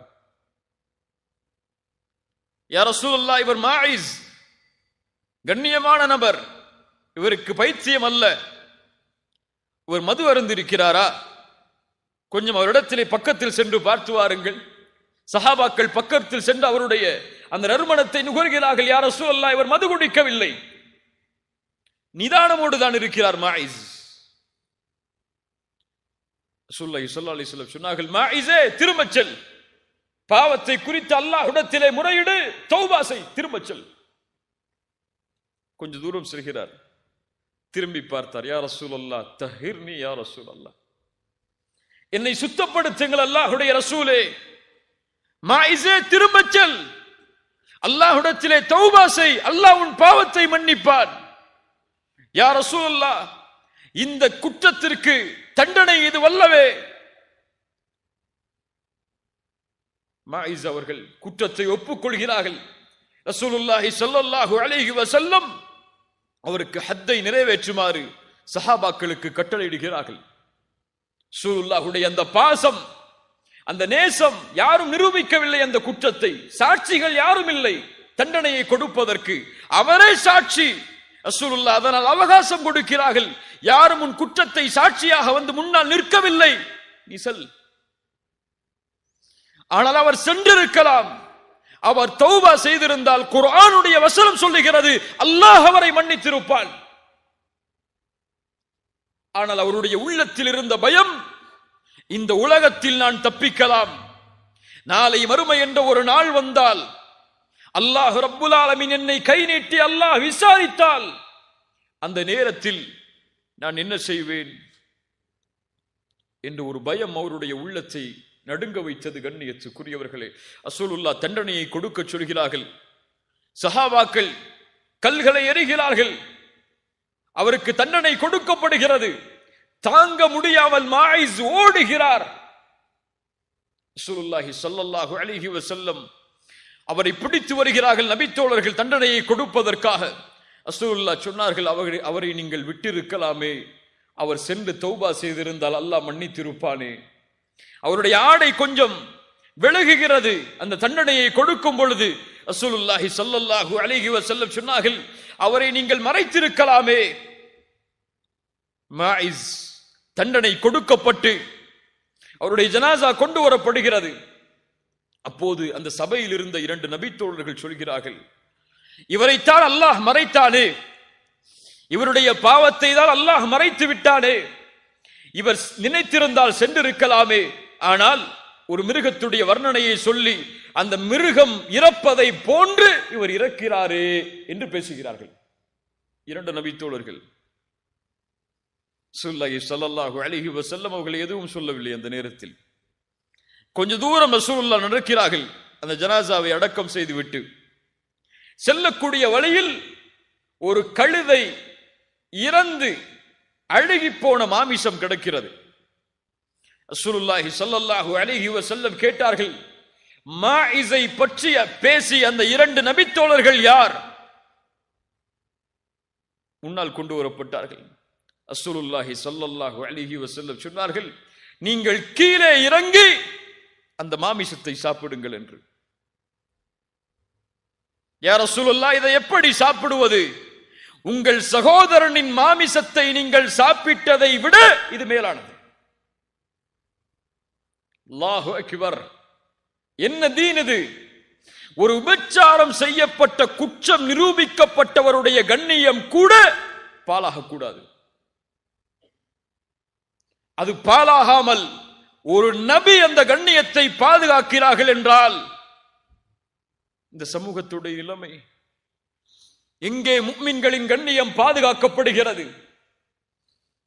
S2: யா ரசூலுல்லாஹ், இவர் மாயிஸ், கண்ணியமான நபர், இவருக்கு பைத்தியம் அல்ல. இவர் மது அருந்திருக்கிறாரா? கொஞ்சம் அவரிடத்திலே பக்கத்தில் சென்று பார்த்து வாருங்கள். சஹாபாக்கள் பக்கத்தில் சென்று அவருடைய அந்த நறுமணத்தை நுகர்கிறார்கள். யா ரசூலல்லாஹ், இவர் மது குடிக்கவில்லை, நிதானமோடு தான் இருக்கிறார் மாயிஸ். ரசூலுல்லாஹி ஸல்லல்லாஹு அலைஹி வஸல்லம் சொன்னார்கள், மாயிஸே, திரும்பச் செல், பாவத்தை குறித்து அல்லாஹ்விடத்திலே முறையிடு, தௌபா செய், திரும்பச் செல். கொஞ்ச தூரம் செல்கிறார், திரும்பி பார்த்தார். யா ரசூலல்லாஹ், தஹிர்னி யா ரசூலல்லாஹ், என்னை சுத்தப்படுத்துங்கள் அல்லாஹ்வுடைய ரசூலே. மாயிஸே, திரும்பச் செல், அல்லாஹ்விடத்திலே தௌபா செய், அல்லாஹ் உன் பாவத்தை மன்னிப்பான். யா ரசூலல்லாஹ், இந்த குற்றத்திற்கு தண்டனை இது வல்லவே. மாயிஸ் அவர்கள் குற்றத்தை ஒப்புக்கொள்கிறார்கள். ரசூலுல்லாஹி ஸல்லல்லாஹு அலைஹி வஸல்லம் அவருக்கு ஹத்தை நிறைவேற்றுமாறு சஹாபாக்களுக்கு கட்டளையிடுகிறார்கள். ரசூலுல்லாஹுடைய அந்த பாசம், அந்த நேசம் யாரும் நிரூபிக்கவில்லை. அந்த குற்றத்தை சாட்சிகள் யாரும் இல்லை தண்டனையை கொடுப்பதற்கு, அவரே சாட்சி. ரசூலுல்லாஹ் அதனால் அவகாசம் கொடுக்கிறார்கள். யாரும் உன் குற்றத்தை சாட்சியாக வந்து முன்னால் நிற்கவில்லை, நீ செல். ஆனால் அவர் சென்றிருக்கலாம். அவர் தௌபா செய்திருந்தால் குர்ஆனுடைய வசனம் சொல்லுகிறது, அல்லாஹ் அவரை மன்னித்திருப்பான். ஆனால் அவருடைய உள்ளத்தில் இருந்த பயம், இந்த உலகத்தில் நான் தப்பிக்கலாம், நாளை மறுமை என்ற ஒரு நாள் வந்தால், அல்லாஹ் ரப்புல் ஆலமீன் என்னை கை நீட்டி அல்லாஹ் விசாரித்தால், அந்த நேரத்தில் நான் என்ன செய்வேன் என்று ஒரு பயம் அவருடைய உள்ளத்தை நடுங்க வைத்தது. கண்ணியத்துக்குரியவர்களே, ரசூலுல்லாஹ் தண்டனையை கொடுக்க சொல்கிறார்கள். சஹாபாக்கள் கல்களை எறிகிறார்கள். அவருக்கு தண்டனை கொடுக்கப்படுகிறது. தாங்க முடியாமல் மாயிஸ் ஓடுகிறார். ரசூலுல்லாஹி ஸல்லல்லாஹு அலைஹி வஸல்லம் அவரை பிடித்து வருகிறார்கள் நபித்தோழர்கள் தண்டனையை கொடுப்பதற்காக. ரசூலுல்லாஹ் சொன்னார்கள், அவரை நீங்கள் விட்டிருக்கலாமே, அவர் சென்று தௌபா செய்திருந்தால் அல்லாஹ் மன்னித்திருப்பானே. அவருடைய ஆடை கொஞ்சம் விலகுகிறது. அந்த தண்டனையை கொடுக்கும் பொழுது ரசூலுல்லாஹி ஸல்லல்லாஹு அலைஹி வஸல்லம் சொன்னார்கள், அவரை நீங்கள் மறைத்திருக்கலாமே. மாயிஸ் தண்டனை கொடுக்கப்பட்டு அவருடைய ஜனாசா கொண்டு வரப்படுகிறது. அப்போது அந்த சபையில் இருந்த 2 நபித்தோழர்கள் சொல்கிறார்கள், இவரைத்தான் அல்லாஹ் மறைத்தானே, இவருடைய பாவத்தை தான் அல்லாஹ் மறைத்து விட்டானே, இவர் நினைத்திருந்தால் சென்றிருக்கலாமே, ஆனால் ஒரு மிருகத்துடைய வர்ணனையை சொல்லி அந்த மிருகம் இறப்பதை போன்று இவர் இறக்கிறாரே என்று பேசுகிறார்கள் இரண்டு நபித்தோழர்கள். ஸல்லல்லாஹு அலைஹி வஸல்லம் அவர்கள் எதுவும் சொல்லவில்லை. அந்த நேரத்தில் கொஞ்ச தூரம் ரசூலுல்லாஹ் நடக்கிறார்கள். அந்த ஜனாசாவை அடக்கம் செய்துவிட்டு செல்லக்கூடிய வழியில் ஒரு கழுதை இறந்து அழுகி போன மாமிசம் கிடக்கிறது. ரசூலுல்லாஹி ஸல்லல்லாஹு அலைஹி வஸல்லம் கேட்டார்கள், மாஇஸை பற்றி பேசி அந்த இரண்டு நபித்தோழர்கள் யார்? முன்னால் கொண்டு வரப்பட்டார்கள். ரசூலுல்லாஹி ஸல்லல்லாஹு அலைஹி வஸல்லம் சொன்னார்கள், நீங்கள் கீழே இறங்கி அந்த மாமிசத்தை சாப்பிடுங்கள் என்று. யா ரசூலுல்லாஹ், இதை எப்படி சாப்பிடுவது? உங்கள் சகோதரனின் மாமிசத்தை நீங்கள் சாப்பிட்டதை விட இது மேலானது. அல்லாஹு அக்பர். என்ன தீன் இது? ஒரு விபச்சாரம் செய்யப்பட்ட குற்றம் நிரூபிக்கப்பட்டவருடைய கண்ணியம் கூட பாலாக கூடாது. அது பாலாகாமல் ஒரு நபி அந்த கண்ணியத்தை பாதுகாக்கிறார்கள் என்றால் இந்த சமூகத்துடைய நிலைமை எங்கே முஃமின்களின் கண்ணியம் பாதுகாக்கப்படுகிறது?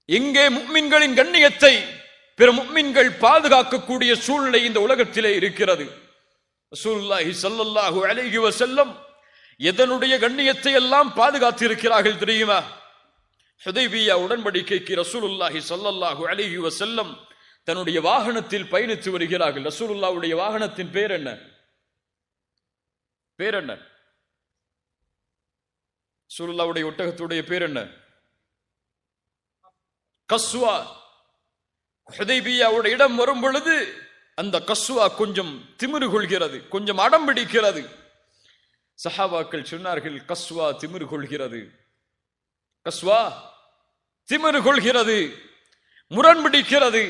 S2: எங்கே முஃமின்களின் கண்ணியத்தை பிற முஃமின்கள் பாதுகாக்கக்கூடிய சூழ்நிலை இந்த உலகத்திலே இருக்கிறது? ரசூலுல்லாஹி ஸல்லல்லாஹு அலைஹி வஸல்லம் எதனுடைய கண்ணியத்தை எல்லாம் பாதுகாத்து இருக்கிறார்கள் தெரியுமா? ஹுதைபியா உடன்படிக்கைக்கு ரசூலுல்லாஹி ஸல்லல்லாஹு அலைஹி வஸல்லம் தன்னுடைய வாகனத்தில் பயணித்து வருகிறார்கள். ரசூலுல்லாஹ்வுடைய வாகனத்தின் பேர் என்ன? பேர் என்ன? ரசூலுல்லாஹ்வுடைய ஒட்டகத்துடைய பேர் என்ன? கஸ்வா. ஹுதைபியாவுடைய இடம் வரும் பொழுது அந்த கஸ்வா கொஞ்சம் திமிரு கொள்கிறது, கொஞ்சம் அடம் பிடிக்கிறது. சஹாபாக்கள் சொன்னார்கள், கஸ்வா திமிரு கொள்கிறது, கஸ்வா திமிரு கொள்கிறது, முரண்பிடிக்கிறது.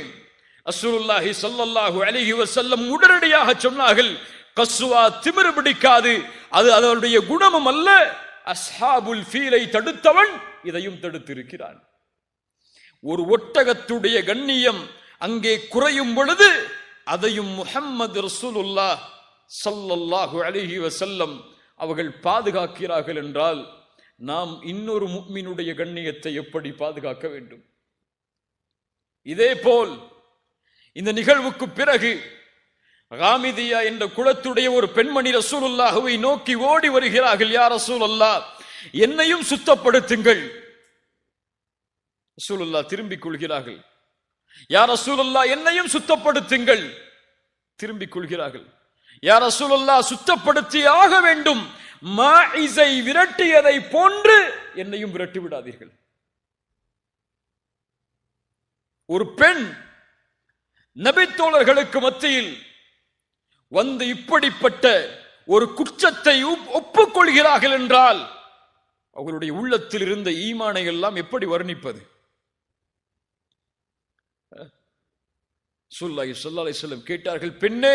S2: ரசூலுல்லாஹி ஸல்லல்லாஹு அலைஹி வஸல்லம் உடனடியாக சொன்னார்கள், கஸ்வா திமிரு பிடிக்காது, அது அதனுடைய குணமும் அல்ல. அஸ்ஹாபுல் ஃபீலை தடுத்தவன் இதையும் தடுத்திருக்கிறான். ஒரு ஒட்டகத்துடைய கண்ணியம் அங்கே குறையும் பொழுது அதையும் முஹம்மது ரசூலுல்லாஹ் ஸல்லல்லாஹு அலைஹி வஸல்லம் அவர்கள் பாதுகாக்கிறார்கள் என்றால் நாம் இன்னொரு முஃமினுடைய கண்ணியத்தை எப்படி பாதுகாக்க வேண்டும்? இதேபோல் இந்த நிகழ்வுக்கு பிறகு காமிதியா என்ற குலத்துடைய ஒரு பெண்மணி ரசூலுல்லாஹ்வை நோக்கி ஓடி வருகிறார்கள். யா ரசூலல்லாஹ், என்னையும் சுத்தப்படுத்துங்கள். ரசூலுல்லாஹ் திரும்பிக் கொள்கிறார்கள். யா ரசூலுல்லாஹ், என்னையும் சுத்தப்படுத்துங்கள். திரும்பிக் கொள்கிறார்கள். யா ரசூலுல்லாஹ், சுத்தப்படுத்தி ஆக வேண்டும். மாஇஸை விரட்டியதை போன்று என்னையும் விரட்டி விடாதீர்கள். ஒரு பெண் நபித்தோழர்களுக்கு மத்தியில் வந்து இப்படிப்பட்ட ஒரு குற்றத்தை ஒப்புக்கொள்கிறார்கள் என்றால் அவர்களுடைய உள்ளத்தில் இருந்த ஈமானை எல்லாம் எப்படி வர்ணிப்பது? ஸல்லல்லாஹு அலைஹி வஸல்லம் கேட்டார்கள், பெண்ணே,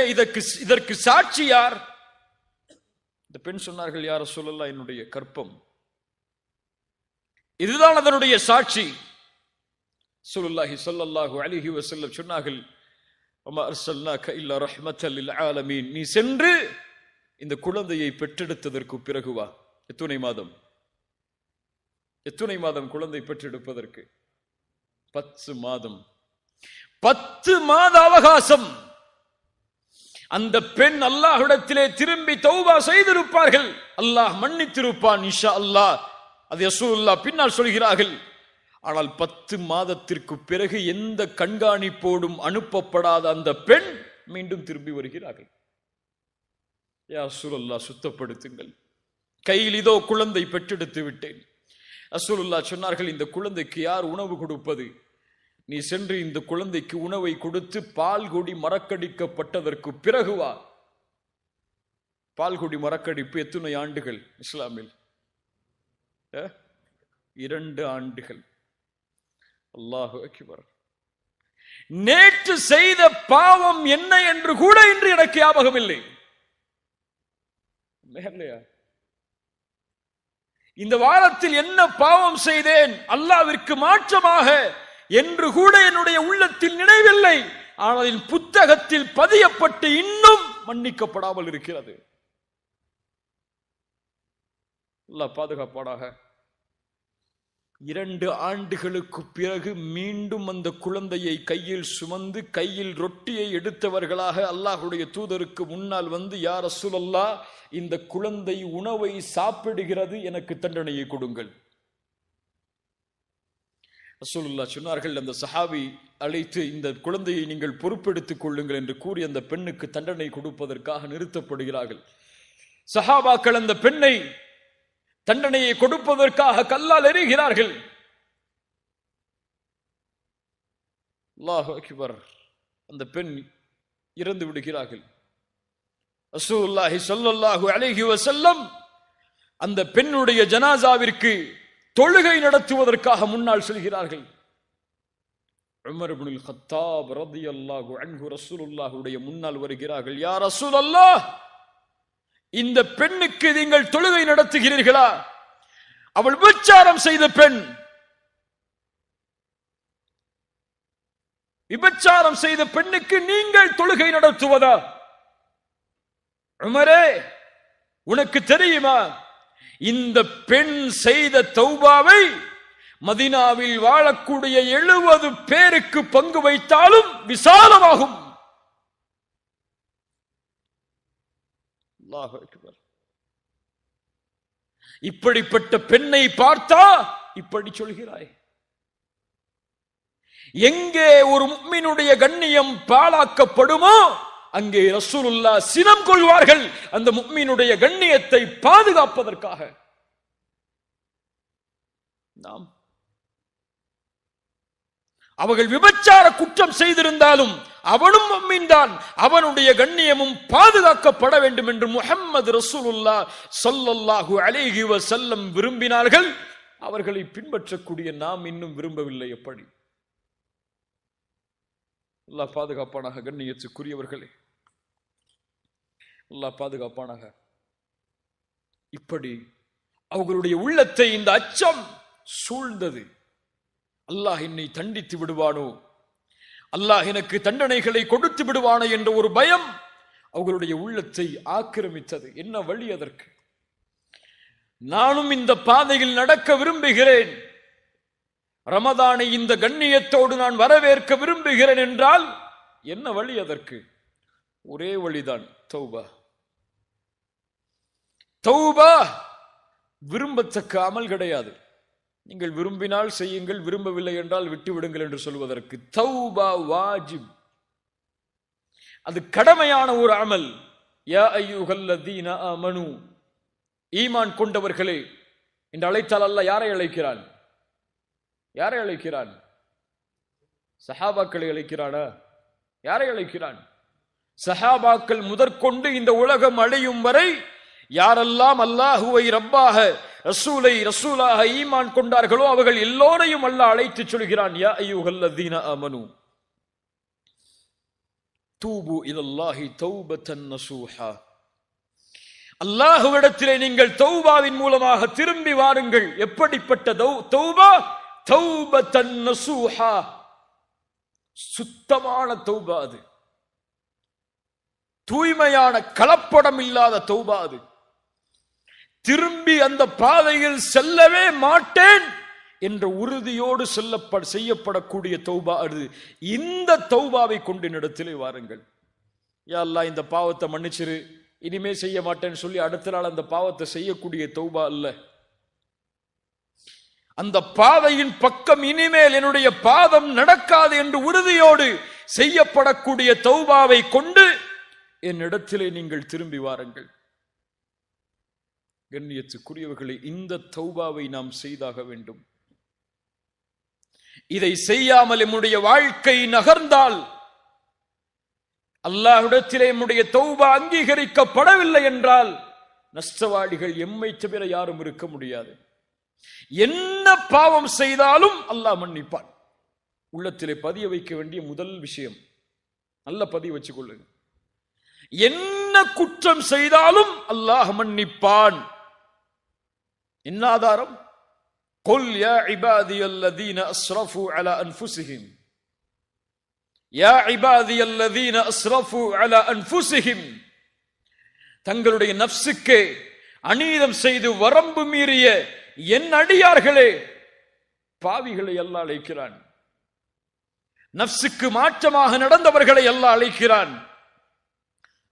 S2: இதற்கு சாட்சி யார்? இந்த பெண் சொன்னார்கள், யா ரசூலல்லாஹ், என்னுடைய கற்பம், இதுதான் அதனுடைய சாட்சி. ஸல்லல்லாஹு அலைஹி வஸல்லம் சொன்னார்கள், வமா அர்ஸல்னாக இல்லா ரஹ்மத்தல் லில் ஆலமீன். நீ சென்று இந்த குழந்தையை பெற்றெடுத்ததற்கு பிறகு வா. எத்துணை மாதம்? எத்துணை மாதம் குழந்தை பெற்றெடுப்பதற்கு? 10 மாதம். 10 மாத அவகாசம். அந்த பெண் அல்லாஹ்விடத்திலே திரும்பி தௌபா செய்திருப்பார்கள், அல்லாஹ் மன்னித்திருப்பான் இன்ஷா அல்லாஹ். அது ரசூலுல்லாஹ் பின்னால் சொல்கிறார்கள். ஆனால் 10 மாதத்திற்கு பிறகு எந்த கண்காணிப்போடும் அனுப்பப்படாத அந்த பெண் மீண்டும் திரும்பி வருகிறார்கள். யா ரசூலுல்லாஹ், சுத்தப்படுத்துங்கள், கையில் இதோ குழந்தை பெற்றெடுத்து விட்டேன். ரசூலுல்லாஹ் சொன்னார்கள், இந்த குழந்தைக்கு யார் உணவு கொடுப்பது? நீ சென்று இந்த குழந்தைக்கு உணவை கொடுத்து பால்குடி மறக்கடிக்கப்பட்டதற்கு பிறகு வா. பால்குடி மறக்கடிப்பு எத்தனை ஆண்டுகள் இஸ்லாமில்? 2 ஆண்டுகள். அல்லாஹு அக்பர். நேற்று செய்த பாவம் என்ன என்று கூட இன்று எனக்கு ஞாபகம் இல்லை. இந்த வாரத்தில் என்ன பாவம் செய்தேன், அல்லாஹ்விற்கு மாற்றமாக என்று கூட என்னுடைய உள்ளத்தில் நினைவில்லை. ஆனால் என் புத்தகத்தில் பதியப்பட்டு இன்னும் மன்னிக்கப்படாமல் இருக்கிறது. அல்லாஹ் பாதுகாப்பானாக. 2 ஆண்டுகளுக்கு பிறகு மீண்டும் அந்த குழந்தையை கையில் சுமந்து கையில் ரொட்டியை எடுத்தவர்களாக அல்லாஹ்வுடைய தூதருக்கு முன்னால் வந்து, யா ரசூலல்லாஹ், இந்த குழந்தை உணவை சாப்பிடுகிறது, எனக்கு தண்டனையை கொடுங்கள். ரசூலுல்லாஹ் சொன்னார்கள், அந்த சஹாபி அழைத்து, இந்த குழந்தையை நீங்கள் பொறுப்பெடுத்துக் கொள்ளுங்கள் என்று கூறி அந்த பெண்ணுக்கு தண்டனை கொடுப்பதற்காக நிறுத்தப்படுகிறார்கள். சஹாபாக்கள் அந்த பெண்ணை தண்டனையை கொடுப்பதற்காக கல்லால் எறிகிறார்கள். அல்லாஹு அக்பர். அந்த பெண் இறந்து விடுகிறார்கள். ரசூலுல்லாஹி ஸல்லல்லாஹு அலைஹி வஸல்லம் அந்த பெண்ணுடைய ஜனாசாவிற்கு தொழுகை நடத்துவதற்காக முன்னால் செல்கிறார்கள். உமர் இப்னுல் கத்தாப் ரலியல்லாஹு அன்ஹு ரசூலுல்லாஹுடைய முன்னால் வருகிறார்கள். யா ரசூலல்லாஹ், இந்த பெண்ணுக்கு நீங்கள் தொழுகை நடத்துகிறீர்களா? அவள் விபச்சாரம் செய்த பெண். விபச்சாரம் செய்த பெண்ணுக்கு நீங்கள் தொழுகை நடத்துவதா? உமரே, உனக்கு தெரியுமா, இந்த பெண் செய்த தௌபாவை மதீனாவில் வாழக்கூடிய 70 பேருக்கு பங்கு வைத்தாலும் விசாலமாகும். அல்லாஹ் அக்பர். இப்படிப்பட்ட பெண்ணை பார்த்தா இப்படி சொல்கிறாய்? எங்கே ஒரு முஃமினுடைய கண்ணியம் பாழாக்கப்படுமோ அங்கே ரசூலுல்லாஹ் சினம் கொள்வார்கள், அந்த முஃமினுடைய கண்ணியத்தை பாதுகாப்பதற்காக. நாம் அவர்கள் விபச்சார குற்றம் செய்திருந்தாலும் அவனும் முஃமின் தான், அவனுடைய கண்ணியமும் பாதுகாக்கப்பட வேண்டும் என்று முஹம்மது ரசூலுல்லாஹ் ஸல்லல்லாஹு அலைஹி வஸல்லம் விரும்பினார்கள். அவர்களை பின்பற்றக்கூடிய நாம் இன்னும் விரும்பவில்லை. எப்படி? அல்லாஹ் பாதுகாப்பானாக. கண்ணியத்துக்குரியவர்களே, அல்லாஹ் பாதுகாப்பானாக. இப்படி அவர்களுடைய உள்ளத்தை இந்த அச்சம் சூழ்ந்தது. அல்லாஹ் என்னை தண்டித்து விடுவானோ, அல்லாஹ் எனக்கு தண்டனைகளை கொடுத்து விடுவானோ என்ற ஒரு பயம் அவர்களுடைய உள்ளத்தை ஆக்கிரமித்தது. என்ன வழி அதற்கு? நானும் இந்த பாதையில் நடக்க விரும்புகிறேன், ரமதானை இந்த கண்ணியத்தோடு நான் வரவேற்க விரும்புகிறேன் என்றால் என்ன வழி அதற்கு? ஒரே வழிதான், தௌபா. தௌபா விரும்பத்தக்க அமல் கிடையாது. நீங்கள் விரும்பினால் செய்யுங்கள், விரும்பவில்லை என்றால் விட்டுவிடுங்கள் என்று சொல்வதற்கு. தௌபா வாஜிப், அது கடமையான ஒரு அமல். யா அய்யுஹல்லதீன ஆமனு, ஈமான் கொண்டவர்களே என்று அழைத்தால் அல்லாஹ் யாரை அழைக்கிறான்? யாரை அழைக்கிறான்? சஹாபாக்களை அழைக்கிறானா? யாரை அழைக்கிறான்? சஹாபாக்கள் முதற்கொண்டு இந்த உலகம் அழியும் வரை யாரெல்லாம் அல்லாஹுவை ரப்பாக, ரசூலை ரசூலாக ஈமான் கொண்டார்களோ அவர்கள் எல்லோரையும் அல்லாஹ் அழைத்து சொல்கிறான், யா அய்யுஹல்லதீன ஆமனு தூபு இலல்லாஹி தௌபத்தன் நசூஹா. அல்லாஹ்விடத்திலே நீங்கள் தௌபாவின் மூலமாக திரும்பி வாருங்கள். எப்படிப்பட்ட தௌபா? தௌபத்தன் நசூஹா, சுத்தமான தௌபா. அது தூய்மையான கலப்படம் இல்லாத தௌபா. அது திரும்பி அந்த பாதையில் செல்லவே மாட்டேன் என்ற உறுதியோடு செய்யப்படக்கூடிய தௌபா அது. இந்த தௌபாவை கொண்டு இடத்திலே வாருங்கள். யா அல்லாஹ், இந்த பாவத்தை மன்னிச்சிரு, இனிமே செய்ய மாட்டேன்னு சொல்லி அடுத்த நாள் அந்த பாவத்தை செய்யக்கூடிய தௌபா அல்ல. அந்த பாதையின் பக்கம் இனிமேல் என்னுடைய பாதம் நடக்காது என்று உறுதியோடு செய்யப்படக்கூடிய தௌபாவை கொண்டு என்னிடத்திலே நீங்கள் திரும்பி வாருங்கள். கண்ணியத்துக்குரியவர்களே, இந்த தௌபாவை நாம் செய்தாக வேண்டும். இதை செய்யாமல் நம்முடைய வாழ்க்கை நகர்ந்தால், அல்லாஹ்விடத்திலே நம்முடைய தௌபா அங்கீகரிக்கப்படவில்லை என்றால் நஷ்டவாளிகள் எம்மை தவிர யாரும் இருக்க முடியாது. என்ன பாவம் செய்தாலும் அல்லாஹ் மன்னிப்பான். உள்ளத்திலே பதிய வைக்க வேண்டிய முதல் விஷயம், நல்ல பதிய வச்சுக் கொள்ளுங்க. என்ன குற்றம் செய்தாலும் அல்லாஹ் மன்னிப்பான். என்ன ஆதாரம்? قل يا عبادي الذين أسرفوا على أنفسهم يا عبادي الذين أسرفوا على أنفسهم தங்களுடைய நஃப்ஸுக்கு அநீதம் செய்து வரம்பு மீறிய என் அடியார்களே, பாவிகளை அல்லாஹ் அழைக்கிறான். நஃப்ஸுக்கு மாற்றமாக நடந்தவர்களை அல்லாஹ் அழைக்கிறான்.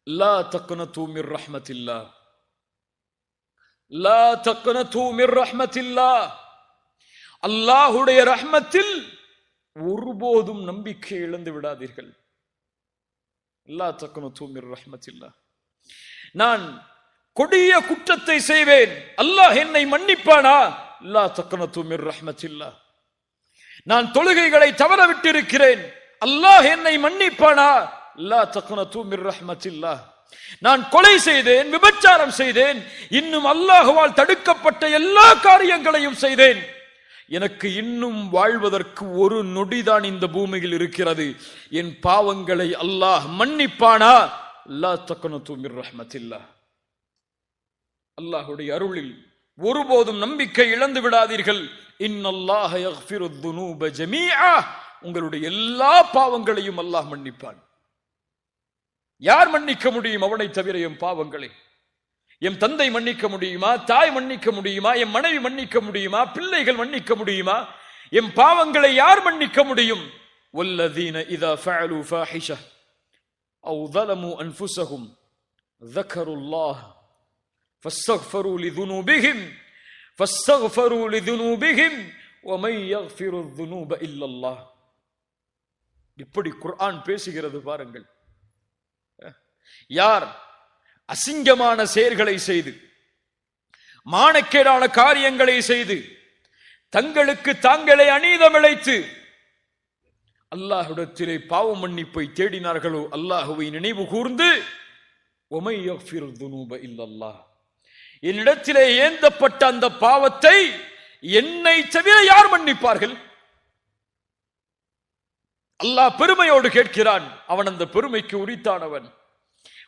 S2: லா தக்னது மிர் ரஹ்மத்தில்லாஹ், லா தக்னது மிர் ரஹ்மத்தில்லாஹ். அல்லாஹ்வுடைய ரஹ்மத்தில் ஒருபோதும் நம்பிக்கை இழந்து விடாதீர்கள். லா தக்னது மிர் ரஹ்மத்தில்லாஹ். நான் கொடிய குற்றத்தை செய்வேன், அல்லாஹ் என்னை மன்னிப்பானா? லா தக்னது மிர் ரஹ்மத்தில்லாஹ். நான் தொழுகைகளை தவற விட்டிருக்கிறேன், அல்லாஹ் என்னை மன்னிப்பானா? லா தக்னது மிர் ரஹ்மத்தில்லாஹ். நான் கொலை செய்தேன், விபச்சாரம் செய்தேன், இன்னும் அல்லாஹ்வால் தடுக்கப்பட்ட எல்லா காரியங்களையும் செய்தேன், எனக்கு இன்னும் வாழ்வதற்கு ஒரு நொடிதான் இந்த பூமியில் இருக்கிறது, என் பாவங்களை அல்லாஹ் மன்னிப்பானா? லா தக்னது மிர் ரஹ்மத்தில்லாஹ். அல்லாஹ்வுடைய அருளில் ஒருபோதும் நம்பிக்கை இழந்து விடாதீர்கள். இன்னல்லாஹ யக்ஃபிருத் துனூப ஜமீஆ. உங்களுடைய எல்லா பாவங்களையும் அல்லாஹ் மன்னிப்பான். யார் மன்னிக்க முடியும் அவனை தவிர என் பாவங்களை? என் தந்தை மன்னிக்க முடியுமா? தாய் மன்னிக்க முடியுமா? என் மனைவி மன்னிக்க முடியுமா? பிள்ளைகள் மன்னிக்க முடியுமா? என் பாவங்களை யார் மன்னிக்க முடியும்? வல்லதீன இதா ஃபஅலு ஃபாஹிஷா அவ் ظلموا انفسهم ذكروا الله فاستغفروا لذنوبهم ومن يغفر الذنوب الا الله. இப்படி குர்ஆன் பேசுகிறது பாருங்கள். யார் அசிங்கமான செயல்களை செய்து, மானக்கேடான காரியங்களை செய்து, தங்களுக்கு தாங்களே அநீதம் இழைத்து அல்லாஹ்விடத்திலே பாவ மன்னிப்பை தேடினார்களோ, அல்லாஹ்வை நினைவு கூர்ந்து وَمَن يَغْفِرُ الذُّنُوبَ إِلَّا اللَّهُ, என்னிடத்திலே ஏந்தப்பட்ட அந்த பாவத்தை என்னை தவிர யார் மன்னிப்பார்கள்? அல்லாஹ் பெருமையோடு கேட்கிறான். அவன் அந்த பெருமைக்கு உரித்தானவன்.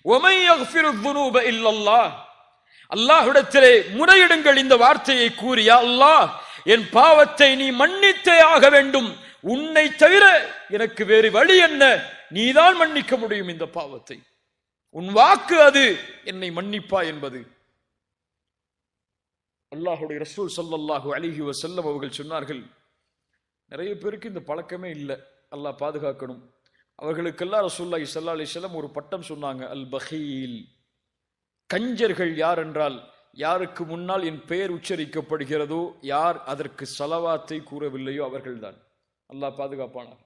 S2: وَمَن يَغْفِرُ الذُّنُوبَ إِلَّا اللَّهُ. அல்லாஹ்விடத்திலே முறையிடுங்கள் இந்த வார்த்தையை கூறி, யா அல்லாஹ், என் பாவத்தை நீ மன்னித்தே ஆக வேண்டும், உன்னை தவிர எனக்கு வேறு வழி என்ன? நீதான் மன்னிக்க முடியும் இந்த பாவத்தை, உன் வாக்கு அது என்னை மன்னிப்பா என்பது. அல்லாஹ்வுடைய ரசூல் ஸல்லல்லாஹு அலைஹி வஸல்லம் அவர்கள் சொன்னார்கள், நிறைய பேருக்கு இந்த பழக்கமே இல்லை, அல்லாஹ் பாதுகாக்கணும். அவர்களுக்கெல்லாம் ரசூலுல்லாஹி ஸல்லல்லாஹு அலைஹி வஸல்லம் ஒரு பட்டம் சொன்னாங்க, அல் பகீல். கஞ்சர்கள் யார் என்றால், யாருக்கு முன்னால் என் பெயர் உச்சரிக்கப்படுகிறதோ, யார் அதற்கு ஸலவாத்தை கூறவில்லையோ அவர்கள்தான். அல்லாஹ் பாதுகாப்பானார்.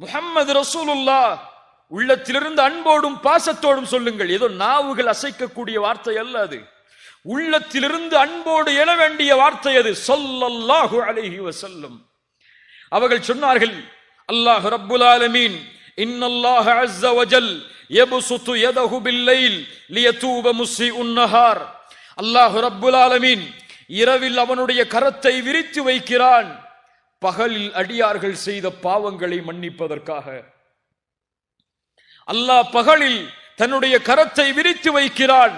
S2: முஹம்மது ரசூலுல்லாஹ் உள்ளத்திலிருந்து அன்போடும் பாசத்தோடும் சொல்லுங்கள். ஏதோ நாவுகள் அசைக்கக்கூடிய வார்த்தை அல்ல அது, உள்ளத்திலிருந்து அன்போடு எழ வேண்டிய வார்த்தை அது. ஸல்லல்லாஹு அலைஹி வஸல்லம் அவர்கள் சொன்னார்கள், அல்லாஹ் ரப்புல் ஆலமீன் இன்னல்லாஹ அஸ்ஸ வஜல் யப்சுத்து யதஹு பில்லைல் லியதூப முஸ்ஸிஉன் நஹார். அல்லாஹ் ரப்புல் ஆலமீன் இரவில் அவனுடைய கரத்தை விரித்து வைக்கிறான், பகலில் அடியார்கள் செய்த பாவங்களை மன்னிப்பதற்காக. அல்லாஹ் பகலில் தன்னுடைய கரத்தை விரித்து வைக்கிறான்,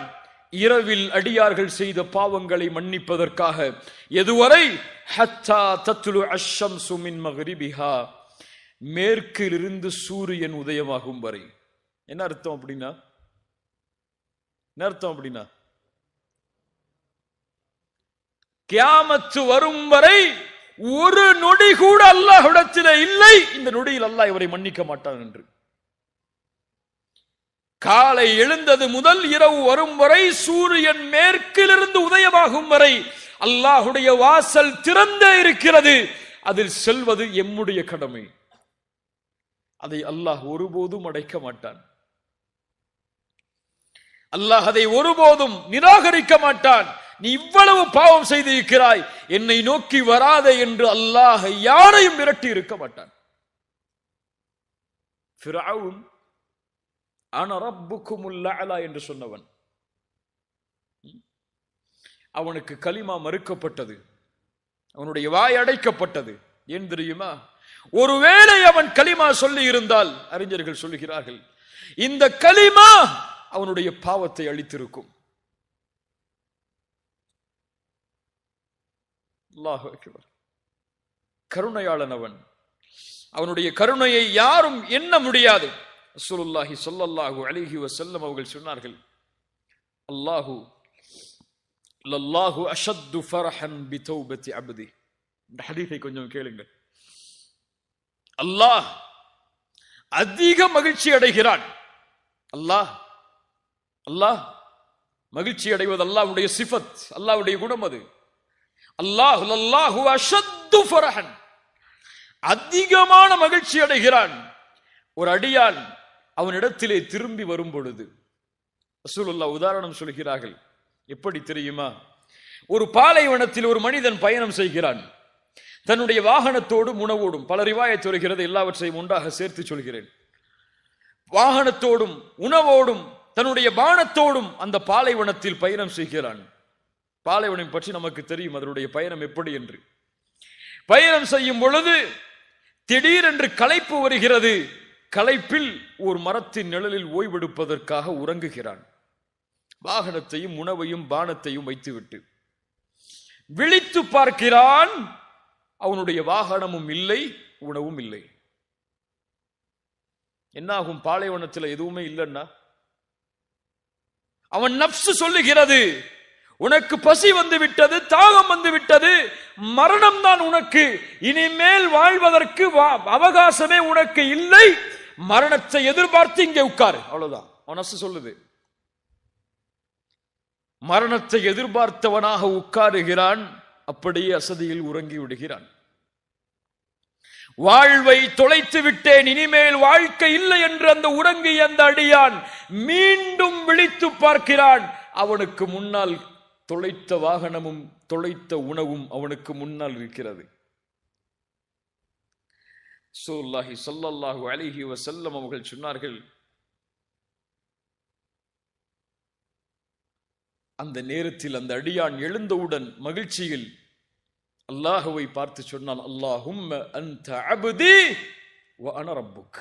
S2: இரவில் அடியார்கள் செய்த பாவங்களை மன்னிப்பதற்காக. எதுவரை? ஹத்தா தத்லு அஷம்சு மின் மக்ரிபிஹா, மேற்கிலிருந்து சூரியன் உதயமாகும் வரை. என்ன அர்த்தம் அப்படின்னா? கியாமத்து வரும் வரை ஒரு நொடி கூட அல்லாஹ்விடத்திலே இல்லை, இந்த நொடியில் அல்லாஹ் இவரை மன்னிக்க மாட்டான் என்று. காலை எழுந்தது முதல் இரவு வரும் வரை, சூரியன் மேற்கிலிருந்து உதயமாகும் வரை அல்லாஹ்வுடைய வாசல் திறந்தே இருக்கிறது. அதில் செல்வது எம்முடைய கடமை. அதை அல்லாஹ் ஒருபோதும் அடைக்க மாட்டான். அல்லாஹ் அதை ஒருபோதும் நிராகரிக்க மாட்டான். நீ இவ்வளவு பாவம் செய்திருக்கிறாய், என்னை நோக்கி வராதே என்று அல்லாஹ் யாரையும் மிரட்டி இருக்க மாட்டான். ஃபிரௌன் அன ரப்புக்குமுல் அலா என்று சொன்னவன், அவனுக்கு கலிமா மறுக்கப்பட்டது, அவனுடைய வாய் அடைக்கப்பட்டது. ஏன் தெரியுமா? ஒருவேளை அவன் கலிமா சொல்லி இருந்தால், அறிஞர்கள் சொல்லுகிறார்கள், இந்த கலிமா அவனுடைய பாவத்தை அழித்திருக்கும். அல்லாஹு அக்பர். கருணையாளன் அவன். அவனுடைய கருணையை யாரும் எண்ண முடியாது. ரசூலுல்லாஹி ஸல்லல்லாஹு அலைஹி வஸல்லம் அவர்கள் சொன்னார்கள், லல்லாஹு அஷத்து ஃபரஹன் பிதௌபத்தி அப்தி. இந்த ஹதீஸை கொஞ்சம் கேளுங்கள். அல்லாஹ் அதிக மகிழ்ச்சி அடைகிறான். அல்லாஹ் மகிழ்ச்சி அடைவது அல்லாஹ்வுடைய சிஃபத், அல்லாஹ்வுடைய குணம் அது. லல்லாஹு அஷத்து ஃபரஹன், அதிகமான மகிழ்ச்சி அடைகிறான் ஒரு அடியான் அவனிடத்திலே திரும்பி வரும் பொழுது. ரசூலுல்லாஹ் உதாரணம் சொல்கிறார்கள். எப்படி தெரியுமா? ஒரு பாலைவனத்தில் ஒரு மனிதன் பயணம் செய்கிறான். தன்னுடைய வாகனத்தோடும் உணவோடும், பல ரிவாயத் சொல்கிறது, எல்லாவற்றையும் ஒன்றாக சேர்த்து சொல்கிறேன். வாகனத்தோடும் உணவோடும் தன்னுடைய பானத்தோடும் அந்த பாலைவனத்தில் பயணம் செய்கிறான். பாலைவனம் பற்றி நமக்கு தெரியும், அதனுடைய பயணம் எப்படி என்று. பயணம் செய்யும் பொழுது திடீரென்று களைப்பு வருகிறது. களைப்பில் ஒரு மரத்தின் நிழலில் ஓய்வெடுப்பதற்காக உறங்குகிறான். வாகனத்தையும் உணவையும் பானத்தையும் வைத்துவிட்டு விழித்து பார்க்கிறான். அவனுடைய வாகனமும் இல்லை, உணவும் இல்லை. என்னாகும்? பாலைவனத்தில் எதுவுமே இல்லைன்னா அவன் நப்சு சொல்லுகிறது, உனக்கு பசி வந்து விட்டது, தாகம் வந்து விட்டது, மரணம் தான் உனக்கு, இனிமேல் வாழ்வதற்கு அவகாசமே உனக்கு இல்லை, மரணத்தை எதிர்பார்த்து இங்கே உட்காரு. அவ்வளவுதான் அவன் நப்சு சொல்லுது. மரணத்தை எதிர்பார்த்தவனாக உட்காருகிறான். அப்படியே அசதியில் உறங்கி விடுகிறான். வாழ்வை தொலைத்து விட்டேன், இனிமேல் வாழ்க்கை இல்லை என்று அந்த உறங்கிய அந்த அடியான் மீண்டும் விழித்து பார்க்கிறான். அவனுக்கு முன்னால் தொலைத்த வாகனமும் தொலைத்த உணவும் அவனுக்கு முன்னால் இருக்கிறது. ரசூலுல்லாஹி ஸல்லல்லாஹு அலைஹி வஸல்லம் அவர்கள் சொன்னார்கள், அந்த நேரத்தில் அந்த அடியான் எழுந்தவுடன் மகிழ்ச்சியில் அல்லாஹுவை பார்த்து சொன்னான், அல்லாஹும்ம அன்த அப்தி வ அன ரப்புக்.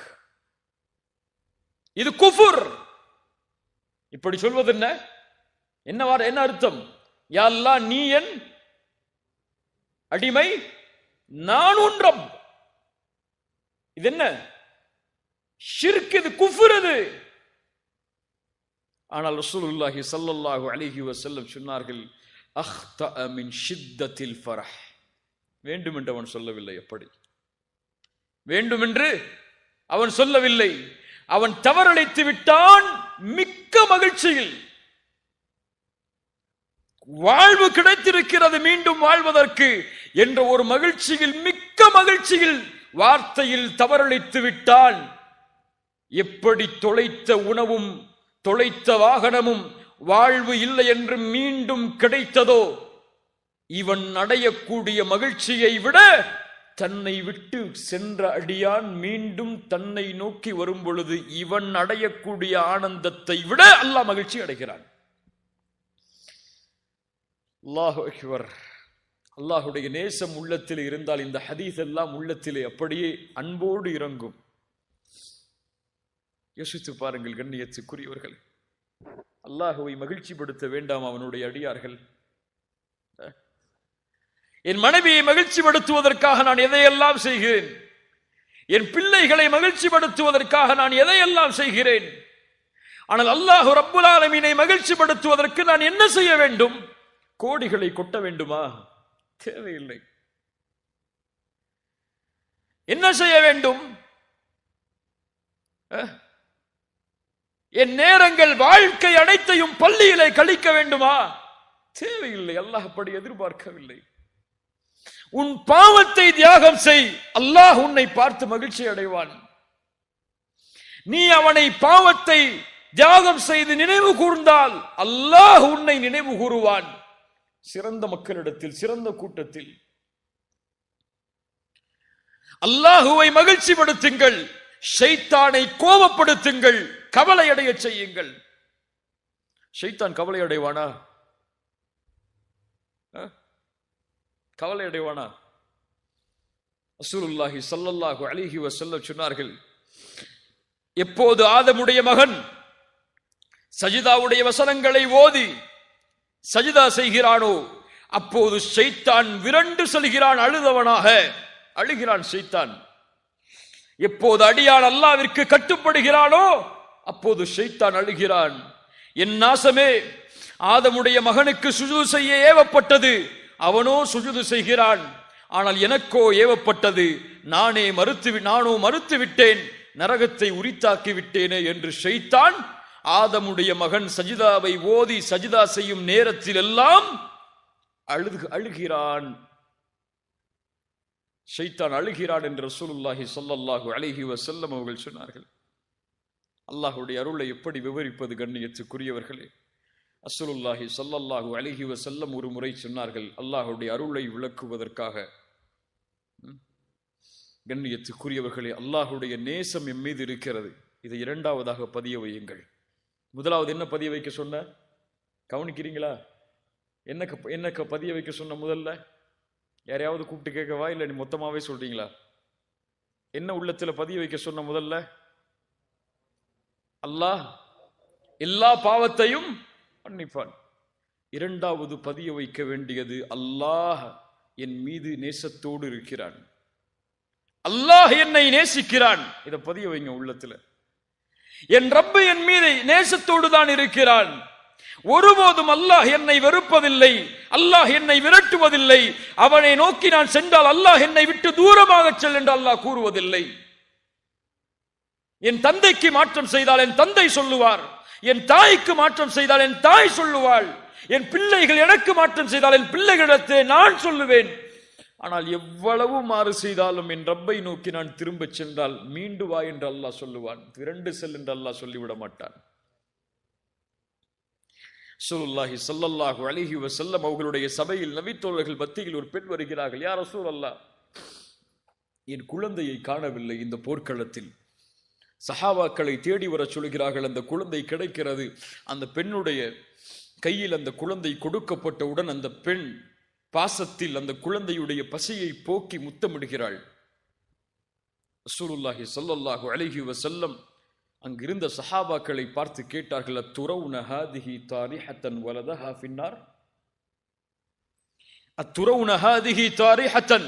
S2: இது குஃபுர். இப்படி சொல்வது என்ன அர்த்தம்? யா அல்லாஹ், நீ என் அடிமை, நான் உன் ரப். இது என்ன ஷிர்க்? இது குஃபுர். அது ஆனால் ரசூலுல்லாஹி ஸல்லல்லாஹு அலைஹி வஸல்லம் சொன்னார்கள், அக்தஅ மின் ஷித்தத்தில் ஃபரஹ். வேண்டுமென்று அவன் சொல்லவில்லை. எப்படி வேண்டுமென்று அவன் சொல்லவில்லை. அவன் தவறளித்து விட்டான். மிக்க மகிழ்ச்சியில், வாழ்வு கிடைத்திருக்கிறது மீண்டும் வாழ்வதற்கு என்ற ஒரு மகிழ்ச்சியில், மிக்க மகிழ்ச்சியில் வார்த்தையில் தவறளித்து விட்டான். எப்படி தொலைத்த உணவும் தொலைத்த வாகனமும் வாழ்வு இல்லை என்று மீண்டும் கிடைத்ததோ, இவன் அடையக்கூடிய மகிழ்ச்சியை விட தன்னை விட்டு சென்ற அடியான் மீண்டும் தன்னை நோக்கி வரும் பொழுது இவன் அடையக்கூடிய ஆனந்தத்தை விட அல்லாஹ் மகிழ்ச்சி அடைகிறான். அல்லாஹு அக்பர். அல்லாஹுடைய நேசம் உள்ளத்தில் இருந்தால் இந்த ஹதீஸ் எல்லாம் உள்ளத்திலே அப்படியே அன்போடு இறங்கும். யோசித்து பாருங்கள் கண்ணியத்துக்குரியவர்கள். அல்லாஹுவை மகிழ்ச்சிப்படுத்த வேண்டாம் அவனுடைய அடியார்கள்? என் மனைவியை மகிழ்ச்சிப்படுத்துவதற்காக நான் எதையெல்லாம் செய்கிறேன், என் பிள்ளைகளை மகிழ்ச்சிப்படுத்துவதற்காக நான் எதையெல்லாம் செய்கிறேன். ஆனால் அல்லாஹ் ரப்புல் ஆலமீனை மகிழ்ச்சிப்படுத்துவதற்கு நான் என்ன செய்ய வேண்டும்? கோடிகளை கொட்ட வேண்டுமா? தேவையில்லை. என்ன செய்ய வேண்டும்? என் நேரங்கள், வாழ்க்கை அனைத்தையும் பள்ளியிலே கழிக்க வேண்டுமா? தேவையில்லை. அல்லாஹ் அப்படி எதிர்பார்க்கவில்லை. உன் பாவத்தை தியாகம் செய், அல்லாஹ் உன்னை பார்த்து மகிழ்ச்சி அடைவான். நீ அவனை பாவத்தை தியாகம் செய்து நினைவு கூர்ந்தால் அல்லாஹ் உன்னை நினைவு கூறுவான். சிறந்த மக்களிடத்தில், சிறந்த கூட்டத்தில். அல்லாஹுவை மகிழ்ச்சிப்படுத்துங்கள், ஷைத்தானை கோபப்படுத்துங்கள், கவலை அடைய செய்யுங்கள். ஷைத்தான் கவலை அடைவானா? கவலை அடைவானா? ரசூலுல்லாஹி ஸல்லல்லாஹு அலைஹி வஸல்லம் சொன்னார்கள், எப்போது ஆதமுடைய மகன் சஜிதாவுடைய வசனங்களை ஓதி சஜிதா செய்கிறானோ அப்போது ஷைத்தான் விரண்டு செல்கிறான், அழுதவனாக அழுகிறான் ஷைத்தான். எப்போது அடியான் அல்லாஹ்விற்கு கட்டுப்படுகிறானோ அப்போது ஷைத்தான் அழுகிறான். என் நாசமே, ஆதமுடைய மகனுக்கு சுஜூது செய்ய ஏவப்பட்டது, அவனோ சுஜூது செய்கிறான். ஆனால் எனக்கோ ஏவப்பட்டது, நானோ மறுத்து விட்டேன், நரகத்தை உரித்தாக்கி விட்டேனே என்று ஷைத்தான் ஆதமுடைய மகன் சஜிதாவை ஓதி சஜிதா செய்யும் நேரத்தில் எல்லாம் அழுகிறான். ஷைத்தான் அழுகிறான் என்று ரசூலுல்லாஹி ஸல்லல்லாஹு அலைஹி வஸல்லம் அவர்கள் சொன்னார்கள். அல்லாஹ்வுடைய அருளை எப்படி விவரிப்பது கண்ணியத்துக்குரியவர்களே? ரசூலுல்லாஹி ஸல்லல்லாஹு அலைஹி வஸல்லம் ஒரு முறை சொன்னார்கள், அல்லாஹ்வுடைய அருளை விளக்குவதற்காக. கண்ணியத்துக்குரியவர்களே, அல்லாஹ்வுடைய நேசம் எம் மீது இருக்கிறது. இதை இரண்டாவதாக பதிய வையுங்கள். முதலாவது என்ன பதிய வைக்க சொன்ன? கவனிக்கிறீங்களா? என்ன பதிய வைக்க சொன்ன? முதல்ல யாரையாவது கூப்பிட்டு கேட்கவா, இல்லை நீ மொத்தமாவே சொல்றீங்களா? என்ன உள்ளத்துல பதிய வைக்க சொன்ன? முதல்ல அல்லாஹ் எல்லா பாவத்தையும் மன்னிப்பான். இரண்டாவது பதிய வைக்க வேண்டியது, அல்லாஹ் என் மீது நேசத்தோடு இருக்கிறான், அல்லாஹ் என்னை நேசிக்கிறான். இதை பதிய வைங்க உள்ளத்துல. என் ரப்பு என் மீது நேசத்தோடு தான் இருக்கிறான். ஒருபோதும் அல்லாஹ் என்னை வெறுப்பதில்லை, அல்லாஹ் என்னை விரட்டுவதில்லை. அவனை நோக்கி நான் சென்றால் அல்லாஹ் என்னை விட்டு தூரமாக செல் என்று அல்லாஹ் கூறுவதில்லை. என் தந்தைக்கு மாற்றம் செய்தால் என் தந்தை சொல்லுவார், என் தாய்க்கு மாற்றம் செய்தால் என் தாய் சொல்லுவாள், என் பிள்ளைகள் எனக்கு மாற்றம் செய்தால் என் பிள்ளைகளிடத்தை நான் சொல்லுவேன். ஆனால் எவ்வளவு மாறு செய்தாலும் என் ரப்பை நோக்கி நான் திரும்ப சென்றால் மீண்டு வா என்று அல்லாஹ் சொல்லுவான், விரண்டு செல் என்று அல்லாஹ் சொல்லிவிட மாட்டான். ரசூலுல்லாஹி ஸல்லல்லாஹு அலைஹி வஸல்லம் அவர்களுடைய சபையில் நபித்தோழர்கள் மத்தியில் ஒரு பெண் வருகிறார்கள். யா ரசூலல்லாஹ், என் குழந்தையை காணவில்லை இந்த போர்க்களத்தில். சஹாபாக்களை தேடி வர சொல்கிறார்கள். அந்த குழந்தை கிடைக்கிறது. அந்த பெண்ணுடைய கையில் அந்த குழந்தை கொடுக்கப்பட்டவுடன் அந்த பெண் பாசத்தில் அந்த குழந்தையுடைய பசியை போக்கி முத்தமிடுகிறாள். ரசூலுல்லாஹி ஸல்லல்லாஹு அலைஹி வஸல்லம் அங்கிருந்த சஹாபாக்களை பார்த்து கேட்டார்கள், அத்துரவுன ஹாதிஹி தாரிஹத்தன் வலதஹா ஃபின்னார், அத்துரவுன ஹாதிஹி தாரிஹத்தன்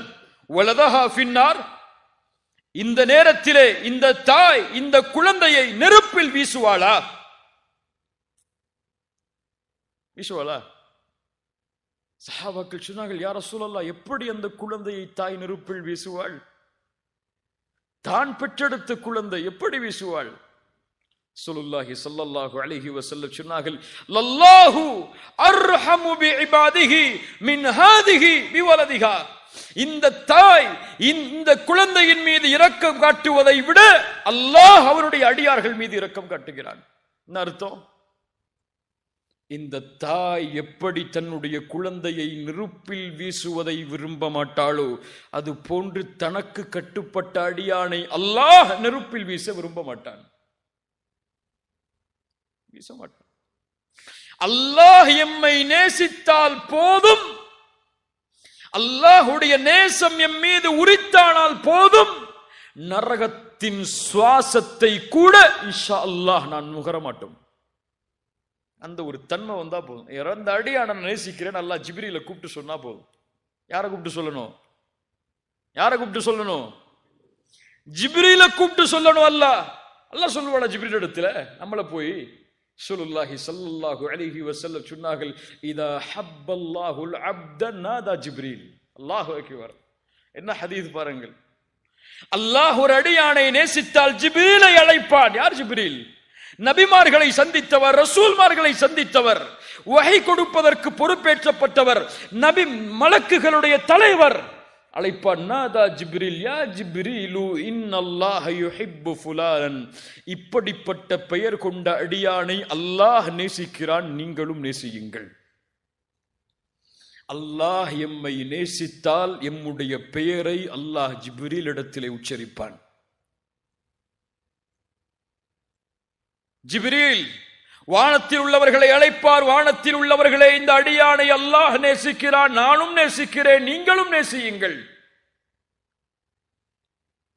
S2: வலதஹா ஃபின்னார். இந்த நேரத்திலே இந்த தாய் இந்த குழந்தையை நெருப்பில் வீசுவாளா? சஹாபாக்கள் சொன்னார்கள், யா ரசூலல்லாஹ், எப்படி அந்த குழந்தையை தாய் நெருப்பில் வீசுவாள்? தான் பெற்றெடுத்த குழந்தை எப்படி வீசுவாள்? ரசூலுல்லாஹி ஸல்லல்லாஹு அலைஹி வஸல்லம் சொன்னார்கள், லல்லாஹு அர்ஹமு பிஇபாதிஹி மின் ஹாதிஹி பிவலதிஹா. இந்த தாய் இந்த குழந்தையின் மீது இரக்கம் காட்டுவதை விட அல்லாஹ் அவருடைய அடியார்கள் மீது இரக்கம் காட்டுகிறான். என்ன அர்த்தம்? இந்த தாய் எப்படி தன்னுடைய குழந்தையை நெருப்பில் வீசுவதை விரும்ப மாட்டாளோ அது போன்று தனக்கு கட்டுப்பட்ட அடியானை அல்லாஹ் நெருப்பில் வீச விரும்ப மாட்டான், வீச மாட்டான். அல்லாஹ் எம்மை நேசித்தால் போதும், அல்லாஹுடைய நேசம் எம் மீது உரித்தானால் போதும், நரகத்தின் சுவாசத்தை கூட இன்ஷா அல்லாஹ் நான் நுகர மாட்டோம். அந்த ஒரு தன்மை வந்தா போதும். இறந்த அடியான நேசிக்கிறேன் அல்லாஹ் ஜிப்ரீல கூப்பிட்டு சொன்னா போதும். யாரை கூப்பிட்டு சொல்லணும்? யாரை கூப்பிட்டு சொல்லணும்? ஜிப்ரீல கூப்பிட்டு சொல்லணும். அல்லாஹ் சொல்லுவானா ஜிப்ரீல் இடத்துல? நம்மள போய் ரசூலுல்லாஹி ஸல்லல்லாஹு அலைஹி வஸல்லம் சொன்னார்கள், இதா ஹப்பல்லாஹுல் அப்த நாதா ஜிப்ரீல். அல்லாஹு அக்பர். என்ன ஹதீஸ் பாருங்கள். அல்லாஹ் ஒரு அடியானை நேசித்தால் ஜிப்ரீலை அழைப்பான். யார் ஜிப்ரீல்? நபிமார்களை சந்தித்தவர், ரசூல்மார்களை சந்தித்தவர், வஹி கொடுப்பதற்கு பொறுப்பேற்றப்பட்டவர், நபி மலக்குகளுடைய தலைவர். அழைப்பான், நாதா ஜிப்ரீல், யா ஜிப்ரீலு இன்னல்லாஹ யுஹிப்பு ஃபுலான். இப்படிப்பட்ட பெயர் கொண்ட அடியானை அல்லாஹ் நேசிக்கிறான், நீங்களும் நேசியுங்கள். அல்லாஹ் எம்மை நேசித்தால் எம்முடைய பெயரை அல்லாஹ் ஜிப்ரீல் இடத்திலே உச்சரிப்பான். ஜிப்ரீல் வானத்தில் உள்ளவர்களை அழைப்பார், வானத்தில் உள்ளவர்களே இந்த அடியானை அல்லாஹ் நேசிக்கிறான், நானும் நேசிக்கிறேன், நீங்களும் நேசியுங்கள்.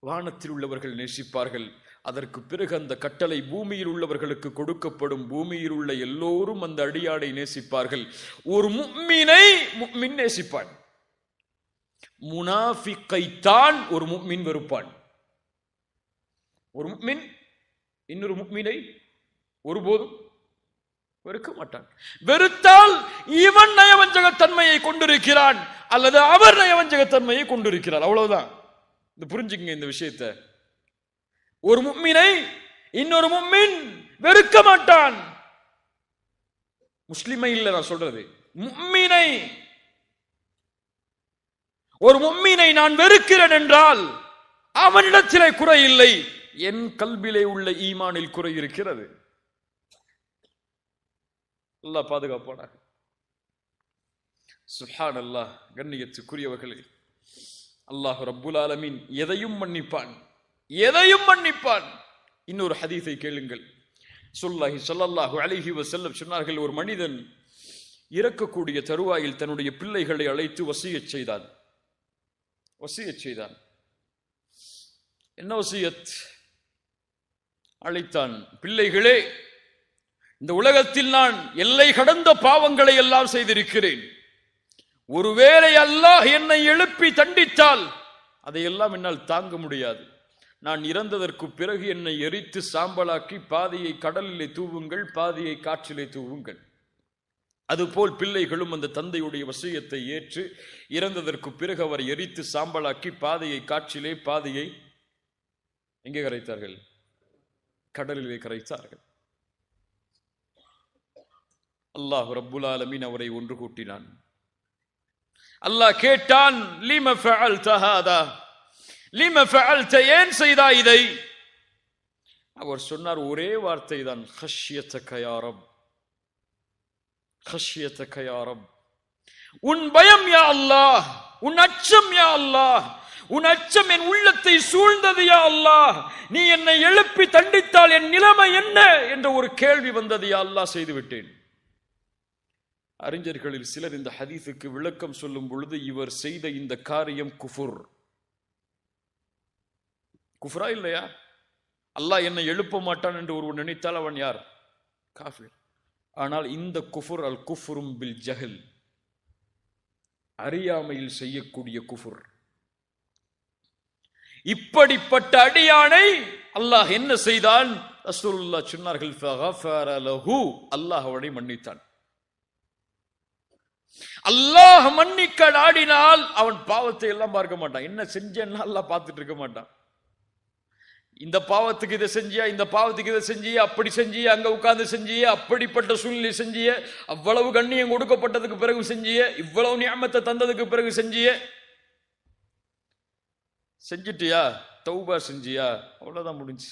S2: வானத்தில் உள்ளவர்கள் நேசிப்பார்கள், அதற்கு பிறகு அந்த கட்டளை பூமியில் உள்ளவர்களுக்கு கொடுக்கப்படும். பூமியில் உள்ள எல்லோரும் அந்த அடியானை நேசிப்பார்கள். ஒரு முஃமினை முஃமின் நேசிப்பான். முனாஃபிக்கைத்தான் ஒரு முஃமின் வெறுப்பான். ஒரு முஃமின் இன்னொரு முஃமினை ஒருபோதும் வெறுக்க மாட்டான். வெறுத்தால் இவன் நயவஞ்சகத்தன்மையை கொண்டிருக்கிறான் அல்லது அவர் நயவஞ்சகத்தன்மையை கொண்டிருக்கிறார். அவ்வளவுதான். இந்த புரிஞ்சுக்கங்க இந்த விஷயத்தை. ஒரு முஃமினை இன்னொரு முஃமின் வெறுக்க மாட்டான். முஸ்லிமை இல்ல நான் சொல்றது, முஃமினை. ஒரு முஃமினை நான் வெறுக்கிறேன் என்றால் அவனிடத்திலே குறை இல்லை, என் கல்விலே உள்ள ஈமானில் குறை இருக்கிறது. அல்லாஹ் பாதுகாப்பான. சுப்ஹானல்லாஹ். கண்ணியத்துக்குரியவர்களே, அல்லாஹ் ரப்புல் ஆலமீன் எதையும் மன்னிப்பான், எதையும் மன்னிப்பான். இன்னொரு ஹதீஸை கேளுங்கள். ஸல்லல்லாஹு அலைஹி வஸல்லம் சொன்னார்கள், ஒரு மனிதன் இறக்கக்கூடிய தருவாயில் தன்னுடைய பிள்ளைகளை அழைத்து வசியத் செய்தான். என்ன வசியத்? அழைத்தான், பிள்ளைகளே, இந்த உலகத்தில் நான் எல்லை கடந்த பாவங்களை எல்லாம் செய்திருக்கிறேன். ஒருவேளை அல்லாஹ் என்னை எழுப்பி தண்டித்தால் அதையெல்லாம் என்னால் தாங்க முடியாது. நான் இறந்ததற்கு பிறகு என்னை எரித்து சாம்பலாக்கி பாதியை கடலிலே தூவுங்கள், பாதியை காற்றிலே தூவுங்கள். அதுபோல் பிள்ளைகளும் அந்த தந்தையுடைய வசியத்தை ஏற்று இறந்ததற்கு பிறகு அவர் எரித்து சாம்பலாக்கி பாதியை காற்றிலே, பாதியை எங்கே கரைத்தார்கள்? கடலிலே கரைத்தார்கள். அல்லாஹ் ரப்புல் ஆலமீன் அவரை ஒன்று கூட்டினான். அல்லாஹ் கேட்டான், லிம ஃபஅல்த ஹாதா, லிம ஃபஅல்த, ஏன் செய்தாய் இதை? அவர் சொன்னார் ஒரே வார்த்தை தான், ஹஷ்யதக யா ரப், ஹஷ்யதக யா ரப். உன் பயம் யா அல்லாஹ், உன் அச்சம் யா அல்லாஹ், உன் அச்சம் என் உள்ளத்தை சூழ்ந்தது யா அல்லாஹ். நீ என்னை எழுப்பி தண்டித்தால் என் நிலைமை என்ன என்ற ஒரு கேள்வி வந்தது யா அல்லாஹ், செய்து விட்டேன். அறிஞர்களில் சிலர் இந்த ஹதீஸுக்கு விளக்கம் சொல்லும் பொழுது, இவர் செய்த இந்த காரியம் குஃபுர். குஃப்ரா இல்லையா? அல்லாஹ் என்னை எழுப்ப மாட்டான் என்று ஒருவன் நினைத்தால் அவன் யார்? காஃபிர். ஆனால் இந்த குஃபுர் அல் குஃப்ரும் பில் ஜஹல், அறியாமையில் செய்யக்கூடிய குஃபுர். இப்படிப்பட்ட அடியானை அல்லாஹ் என்ன செய்தான்? ரசூலுல்லாஹ் சொன்னார்கள், ஃபகஃபர லஹு, அல்லாஹ் அவனை மன்னித்தான். அல்லாஹ் மன்னிக்க நாடினால் அவன் பாவத்தை எல்லாம் பார்க்க மாட்டான். என்ன செஞ்சேன்னா அல்லாஹ் பார்த்துட்டு இருக்க மாட்டான். இந்த பாவத்துக்கு இதை செஞ்சியா, இந்த பாவத்துக்கு இதை செஞ்சிய, அப்படி செஞ்சிய, அங்க உட்கார்ந்து செஞ்சிய, அப்படிப்பட்ட சூழ்நிலை செஞ்சிய, அவ்வளவு கண்ணியம் கொடுக்கப்பட்டதுக்கு பிறகு செஞ்சிய, இவ்வளவு நியமத்தை தந்ததுக்கு பிறகு செஞ்சிய, செஞ்சிட்டியா, தௌபா செஞ்சியா, அவ்வளவுதான் முடிஞ்சு.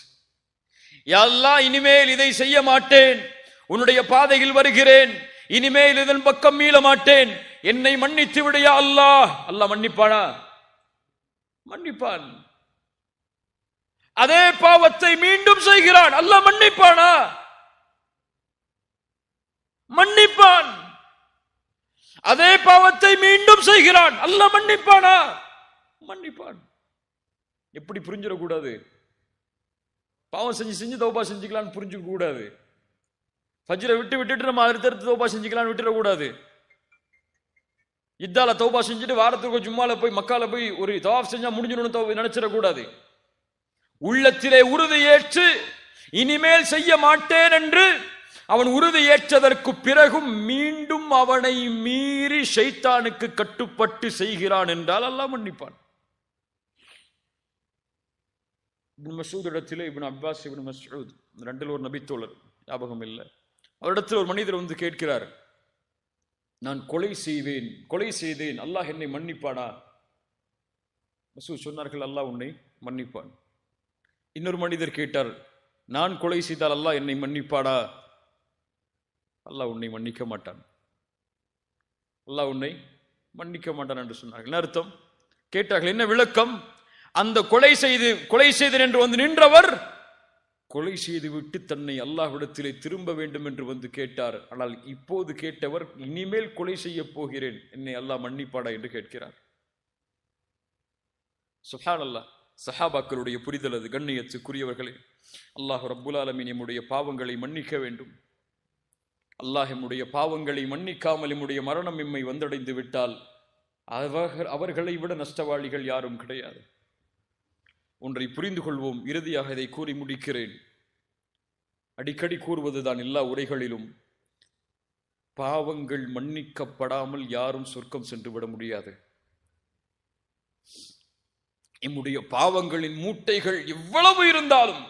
S2: யா அல்லாஹ், இனிமேல் இதை செய்ய மாட்டேன், உன்னுடைய பாதையில் வருகிறேன், இனிமேல் இதன் பக்கம் மீள மாட்டேன், என்னை மன்னித்து விடு யா அல்லாஹ். அல்லாஹ் மன்னிப்பானா? மன்னிப்பான். அதே பாவத்தை மீண்டும் செய்கிறான், அல்லாஹ் மன்னிப்பானா? மன்னிப்பான். அதே பாவத்தை மீண்டும் செய்கிறான், அல்லாஹ் மன்னிப்பானா? மன்னிப்பான். எப்படி புரிஞ்சிடக்கூடாது? பாவம் செஞ்சு தௌபா செஞ்சுக்கலான்னு புரிஞ்சுக்க கூடாது. ஃபஜ்ரை விட்டுட்டு நம்ம அடுத்தடுத்து தௌபா செஞ்சுக்கலான்னு விட்டுறக்கூடாது. இத்தால தௌபா செஞ்சுட்டு வாரத்துக்கு ஜும்மால போய் மக்கால போய் ஒரு தவாஃப் செஞ்சா முடிஞ்சிடணும் நினைச்சிடக்கூடாது. உள்ளத்திலே உறுதி ஏற்று இனிமேல் செய்ய மாட்டேன் என்று அவன் உறுதி ஏற்றதற்கு பிறகும் மீண்டும் அவனை மீறி ஷைத்தானுக்கு கட்டுப்பட்டு செய்கிறான் என்றால் அல்லாஹ் மன்னிப்பான். இப்னு மஸ்ஊத் இடத்திலே இப்னு அப்பாஸ், இப்னு மஸ்ஊத் ரெண்டில் ஒரு நபித்தோழர், ஞாபகம் இல்லை, அவரிடத்தில் ஒரு மனிதர் வந்து கேட்கிறார், நான் கொலை செய்தேன், அல்லாஹ் என்னை மன்னிப்பானா? மஸ்ஊத் சொன்னார்கள், அல்லாஹ் உன்னை மன்னிப்பான். இன்னொரு மனிதர் கேட்டார், நான் கொலை செய்தால் அல்லாஹ் என்னை மன்னிப்பாடா? அல்லாஹ் உன்னை மன்னிக்க மாட்டான், அல்லாஹ் உன்னை மன்னிக்க மாட்டான் என்று சொன்னார்கள். என்ன அர்த்தம்? கேட்டார்கள், என்ன விளக்கம்? அந்த கொலை செய்தேன் என்று வந்து நின்றவர் கொலை செய்து விட்டு தன்னை அல்லாஹ்விடத்திலே திரும்ப வேண்டும் என்று வந்து கேட்டார். ஆனால் இப்போது கேட்டவர் இனிமேல் கொலை செய்ய போகிறேன், என்னை அல்லாஹ் மன்னிப்பாடா என்று கேட்கிறார். சுப்ஹானல்லாஹ். சஹாபாக்களுடைய புரிதல் அது. கண்ணியத்துக்குரியவர்களே, அல்லாஹ் ரப்புல் ஆலமீன் நம்முடைய பாவங்களை மன்னிக்க வேண்டும். அல்லாஹ் நம்முடைய பாவங்களை மன்னிக்காமல் நம்முடைய மரணம் எம்மை வந்தடைந்து விட்டால் அவர்களை விட நஷ்டவாளிகள் யாரும் கிடையாது. ஒன்றை புரிந்து கொள்வோம். இறுதியாக இதை கூறி முடிக்கிறேன். அடிக்கடி கூறுவதுதான் எல்லா உரைகளிலும், பாவங்கள் மன்னிக்கப்படாமல் யாரும் சொர்க்கம் சென்று விட முடியாது. நம்முடைய பாவங்களின் மூட்டைகள் எவ்வளவு இருந்தாலும்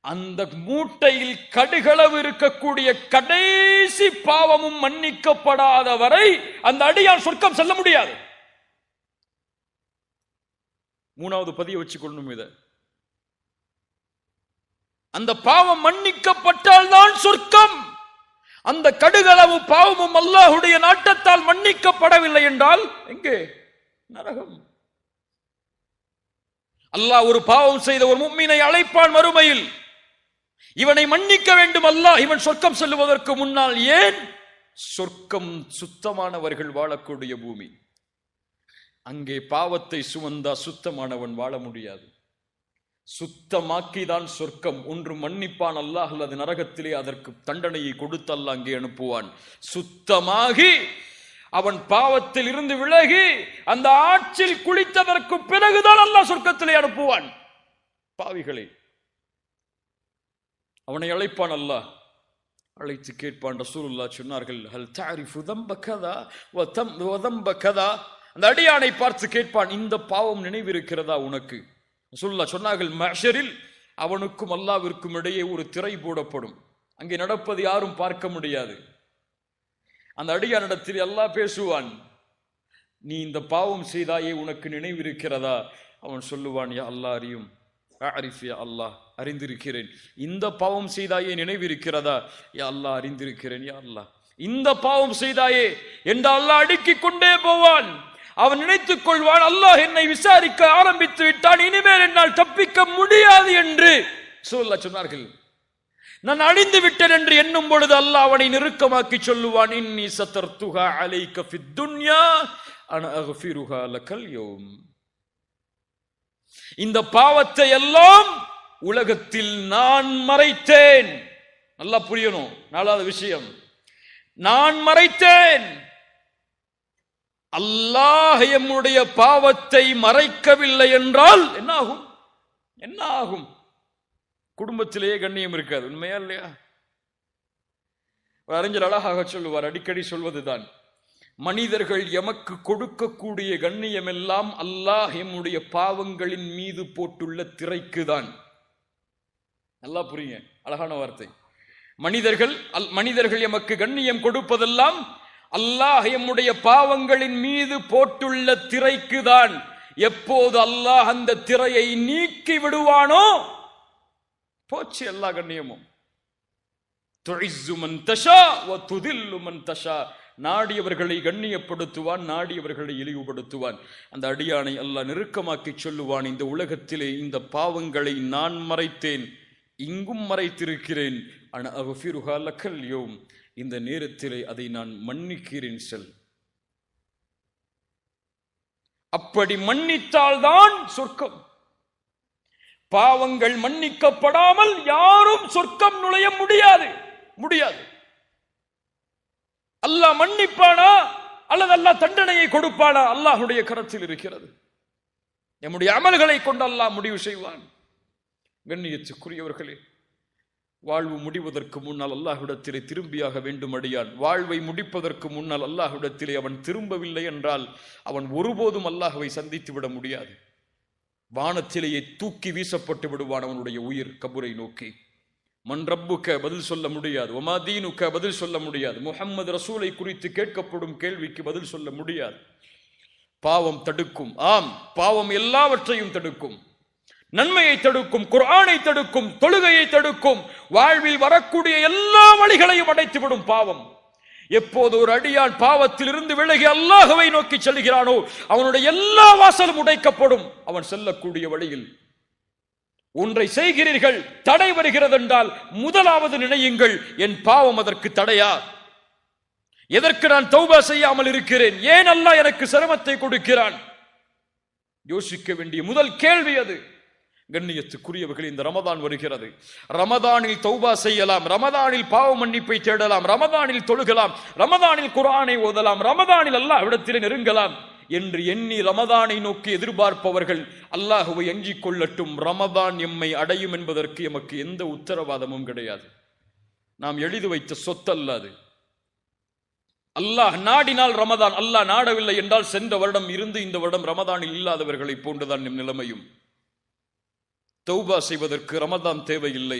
S2: அந்த மூட்டையில் கடுகளவு இருக்கக்கூடிய கடைசி பாவமும் மன்னிக்கப்படாத வரை அந்த அடியான் சொர்க்கம் செல்ல முடியாது. மூணாவது பதிய வச்சுக்கொள்ளணும். இத அந்த பாவம் மன்னிக்கப்பட்டால் தான் சொர்க்கம். அந்த கடுகளவு பாவமும் அல்லாஹ்வுடைய நாட்டத்தால் மன்னிக்கப்படவில்லை என்றால் எங்கே? நரகம். அல்லாஹ் ஒரு பாவம் செய்த ஒரு முஃமினை அழைப்பான் மறுமையில், இவனை மன்னிக்க வேண்டும் அல்லாஹ், இவன் சொர்க்கம் செல்லுவதற்கு முன்னால். ஏன்? சொர்க்கம் சுத்தமானவர்கள் வாழக்கூடிய பூமி. அங்கே பாவத்தை சுமந்தா சுத்தமானவன் வாழ முடியாது. சுத்தமாக்கிதான் சொர்க்கம். ஒன்று மன்னிப்பான் அல்லாஹ், அல்லது நரகத்திலே அதற்கு தண்டனையை கொடுத்து அல்லாஹ் அங்கே அனுப்புவான். சுத்தமாகி அவன் பாவத்தில் இருந்து விலகி அந்த ஆற்றில் குளித்ததற்கு பிறகுதான் அல்லாஹ் சொர்க்கத்திலே அனுப்புவான். பாவிகளே, அவனை அழைப்பான் அல்லாஹ். அழைத்து கேட்பான். ரசூலுல்லாஹ் சொன்னார்கள், ஹல் தஅரிஃபு தம்ப கதா வ தம்ப கதா. அந்த அடியானை பார்த்து கேட்பான், இந்த பாவம் நினைவிருக்கிறதா உனக்கு? ரசூலுல்லாஹ் சொன்னார்கள், மஹ்ஷரில் அவனுக்கும் அல்லாஹ்விற்கும் இடையே ஒரு திரை போடப்படும். அங்கே நடப்பது யாரும் பார்க்க முடியாது. அந்த அடியானிடத்தில் அல்லாஹ் பேசுவான், நீ இந்த பாவம் செய்தாயே, உனக்கு நினைவிருக்கிறதா? அவன் சொல்லுவான், யா அல்லாஹ் அறியும். அரிஃப் யா அல்லாஹ், அறிந்திருக்கிறேன். இந்த பாவம் செய்தாயே நினைவிருக்கிறதா? யா அல்லாஹ் அறிந்திருக்கிறேன் யா அல்லாஹ். இந்த பாவம் செய்தாயே என்று அல்லாஹ் அடுக்கிக் கொண்டே போவான். அவன் நினைத்துக் கொள்வான், அல்லாஹ் என்னை விசாரிக்க ஆரம்பித்து விட்டான், இனிமேல் என்னால் தப்பிக்க முடியாது என்று ரசூலுல்லாஹ் சொன்னார்கள். நான் அழிந்து விட்டேன் என்று எண்ணும் பொழுது அல்லாஹ் அவனை நெருக்கமாக்கி சொல்லுவான், இன்னி சதர்துஹா அலைக ஃபித் துன்யா அன அக்ஃபிருஹா லகல் யௌம். இந்த பாவத்தை எல்லாம் உலகத்தில் நான் மறைத்தேன். நல்லா புரியணும். நாலாவது விஷயம், நான் மறைத்தேன். அல்லாஹ் எம்முடைய பாவத்தை மறைக்கவில்லை என்றால் என்ன ஆகும்? என்ன ஆகும்? குடும்பத்திலேயே கண்ணியம் இருக்காது. உண்மையா இல்லையா? அறிஞர் அழகாக சொல்லுவார், அடிக்கடி சொல்வதுதான், மனிதர்கள் எமக்கு கொடுக்கக்கூடிய கண்ணியம் எல்லாம் அல்லாஹ் எம்முடைய பாவங்களின் மீது போட்டுள்ள திரைக்குதான். நல்லா புரியுங்க, அழகான வார்த்தை. மனிதர்கள் எமக்கு கண்ணியம் கொடுப்பதெல்லாம் அல்லாஹ் எம்முடைய பாவங்களின் மீது போட்டுள்ள திரைக்குதான். எப்போது அல்லாஹ் அந்த திரையை நீக்கி விடுவானோ போச்சு எல்லா கண்ணியமும். துஇஸ்ஸு மன் தஷா வ துதில்லு மன் தஷா. நாடியவர்களை கண்ணியப்படுத்துவான், நாடியவர்களை இழிவுபடுத்துவான். அந்த அடியானை அல்லாஹ் நெருக்கமாக்கி சொல்லுவான், இந்த உலகத்திலே இந்த பாவங்களை நான் மறைத்தேன், இங்கும் மறைத்திருக்கிறேன். அன அக்ஃபிருஹா லகல் யௌம். இந்த நேரத்திலே அதை நான் மன்னிக்கிறேன் செல். அப்படி மன்னித்தால்தான் சொர்க்கம். பாவங்கள் மன்னிக்கப்படாமல் யாரும் சொர்க்கம் நுழைய முடியாது. அல்லாஹ் மன்னிப்பானா அல்லது அல்லாஹ் தண்டனையை கொடுப்பானா? அல்லாஹ்வுடைய கரத்தில் இருக்கிறது. நம்முடைய அமல்களை கொண்டு அல்லாஹ் முடிவு செய்வான். கண்ணியத்துக்குரியவர்களே, வாழ்வு முடிவதற்கு முன்னால் அல்லாஹ்விடத்திலே திரும்பியாக வேண்டும் அடியான். வாழ்வை முடிப்பதற்கு முன்னால் அல்லாஹ்விடத்திலே அவன் திரும்பவில்லை என்றால் அவன் ஒருபோதும் அல்லாஹ்வை சந்தித்து விட முடியாது. வானத்திலேயே தூக்கி வீசப்பட்டு விடுவான் அவனுடைய உயிர் கபரை நோக்கி. மன் ரப்புக்க பதில் சொல்ல முடியாது, ஒமா தீனுக்க பதில் சொல்ல முடியாது, முஹம்மது ரசூலை குறித்து கேட்கப்படும் கேள்விக்கு பதில் சொல்ல முடியாது. பாவம் தடுக்கும். ஆம், பாவம் எல்லாவற்றையும் தடுக்கும். நன்மையை தடுக்கும், குர்ஆனை தடுக்கும், தொழுகையை தடுக்கும், வாழ்வில் வரக்கூடிய எல்லா வழிகளையும் அடைத்துவிடும் பாவம். எப்போது ஒரு அடியான் பாவத்தில் இருந்து விலகி அல்லாஹ்வை நோக்கி செல்கிறானோ அவனுடைய எல்லா வாசலும் உடைக்கப்படும். அவன் செல்லக்கூடிய வழியில் ஒன்றை செய்கிறீர்கள், தடை வருகிறது என்றால் முதலாவது நினையுங்கள், என் பாவம் அதற்கு தடையா? எதற்கு நான் தௌபா செய்யாமல் இருக்கிறேன்? ஏன் அல்லாஹ் எனக்கு சிரமத்தை கொடுக்கிறான்? யோசிக்க வேண்டிய முதல் கேள்வி அது. கண்ணியத்துக்குரியவர்கள், இந்த ரமதான் வருகிறது. ரமதானில் தௌபா செய்யலாம், ரமதானில் பாவ மன்னிப்பை தேடலாம், ரமதானில் தொழுகலாம், ரமதானில் குர்ஆனை ஓதலாம், ரமதானில் அல்லாஹ்விடத்திலே நெருங்கலாம் என்று எண்ணி ரமதானை நோக்கி எதிர்பார்ப்பவர்கள் அல்லாஹ்வை அஞ்சிக் கொள்ளட்டும். ரமதான் எம்மை அடையும் என்பதற்கு எமக்கு எந்த உத்தரவாதமும் கிடையாது. நாம் எழுதி வைத்த சொத்தல்ல அது. அல்லாஹ் நாடினால் ரமதான், அல்லாஹ் நாடவில்லை என்றால் சென்ற வருடம் இருந்து இந்த வருடம் ரமதானில் இல்லாதவர்களை போன்றுதான் நம் நிலைமையும். தௌபா செய்வதற்கு ரமதான் தேவையில்லை,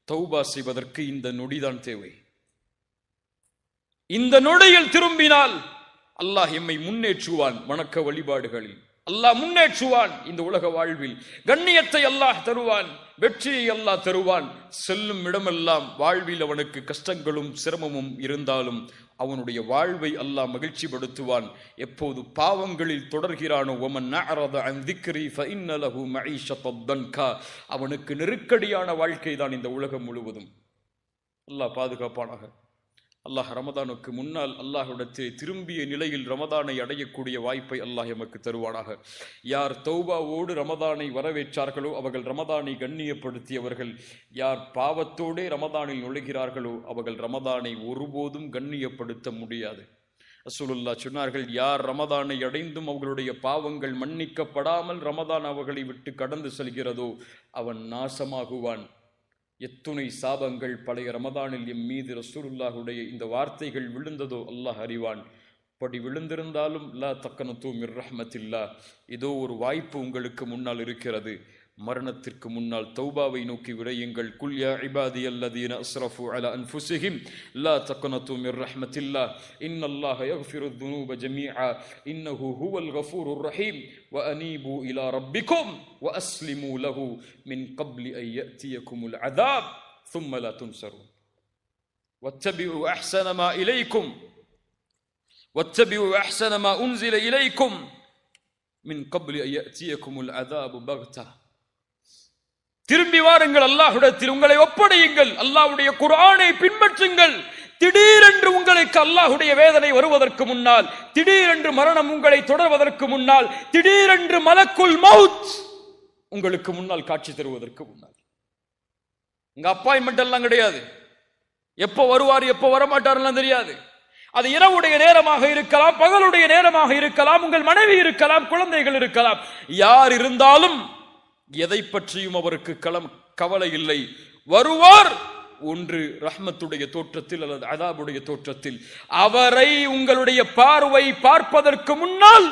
S2: தௌபா செய்வதற்கு இந்த நொடிதான் தேவை. இந்த நொடியில் திரும்பினால் அல்லாஹ் எம்மை முன்னேற்றுவான். வணக்க வழிபாடுகளில் அல்லாஹ் முன்னேற்றுவான். இந்த உலக வாழ்வில் கண்ணியத்தை அல்லாஹ் தருவான், வெற்றியை அல்லாஹ் தருவான். செல்லும் இடமெல்லாம் வாழ்வில் அவனுக்கு கஷ்டங்களும் சிரமமும் இருந்தாலும் அவனுடைய வாழ்வை அல்லாஹ் மகிழ்ச்சி படுத்துவான். எப்போது பாவங்களில் தொடர்கிறானோ, வமன் அஅரத அன் திக்ரி ஃபஇன்ன லஹு மஈஷத்தன் தன்கா, அவனுக்கு நெருக்கடியான வாழ்க்கை தான் இந்த உலகம் முழுவதும். அல்லாஹ் பாதுகாப்பானாக. அல்லாஹ் ரமதானுக்கு முன்னால் அல்லாஹ்விடத்தில் திரும்பிய நிலையில் ரமதானை அடையக்கூடிய வாய்ப்பை அல்லாஹ் எமக்கு தருவானாக. யார் தௌபாவோடு ரமதானை வரவேற்றார்களோ அவர்கள் ரமதானை கண்ணியப்படுத்தியவர்கள். யார் பாவத்தோடே ரமதானில் நுழைகிறார்களோ அவர்கள் ரமதானை ஒருபோதும் கண்ணியப்படுத்த முடியாது. ரசூலுல்லாஹ் சொன்னார்கள், யார் ரமதானை அடைந்தும் அவர்களுடைய பாவங்கள் மன்னிக்கப்படாமல் ரமதான் அவர்களை விட்டு கடந்து செல்கிறதோ அவன் நாசமாகுவான். எத்துணை சாபங்கள் பழைய ரமதானில் எம் மீது ரசூலுல்லாஹுடைய இந்த வார்த்தைகள் விழுந்ததோ அல்லாஹ் அறிவான். படி விழுந்திருந்தாலும் லா தக்கனது மிர் ரஹ்மத்தில்லா, இதோ ஒரு வாய்ப்பு உங்களுக்கு முன்னால் இருக்கிறது. மரணத்திற்கு முன்னால் தௌபாவை நோக்கி விரையுங்கள். குல் யா இபாதி அல்லதீன அஸ்ரஃபு அலா அன்ஃபுஸிஹிம் லா தக்னது மிர் ரஹ்மத்தில்லாஹ் இன்னல்லாஹ யக்ஃபிரு ذுனூப ஜமீஆ இன்னஹு ஹுவல் கஃபூருர் ரஹீம் வ அனீபு இலா ரப்பிக்கும் வ அஸ்லிமு லஹு மின் கப்லி அன் யஅதியகுமுல் அஸாப் ثم لا تنصرون واتبعوا احسن ما اليكم واتبعوا احسن ما انزل اليكم من قبل ان ياتيكم العذاب بغته. திரும்பி வாருங்கள், அல்லாஹ்விடத்தில் உங்களை ஒப்படையுங்கள், அல்லாஹ்வுடைய குர்ஆனை பின்பற்றுங்கள். திடீரென்று உங்களுக்கு அல்லாஹ்வுடைய வேதனை வருவதற்கு முன்னால், திடீரென்று மரணம் உங்களை தொடர்வதற்கு முன்னால், திடீரென்று மலக்குல் மௌத் உங்களுக்கு முன்னால் காட்சி தருவதற்கு முன்னால். உங்க அப்பாயின்மெண்ட் எல்லாம் கிடையாது. எப்போ வருவார் எப்போ வரமாட்டார்லாம் தெரியாது. அது இரவுடைய நேரமாக இருக்கலாம், பகலுடைய நேரமாக இருக்கலாம், உங்கள் மனைவி இருக்கலாம், குழந்தைகள் இருக்கலாம். யார் இருந்தாலும் எதை பற்றியும் அவருக்கு கவலை இல்லை. வருவார், ஒன்று ரஹ்மத்துடைய தோற்றத்தில் அல்லது அதாபுடைய தோற்றத்தில். அவரை உங்களுடைய பார்வை பார்ப்பதற்கு முன்னால்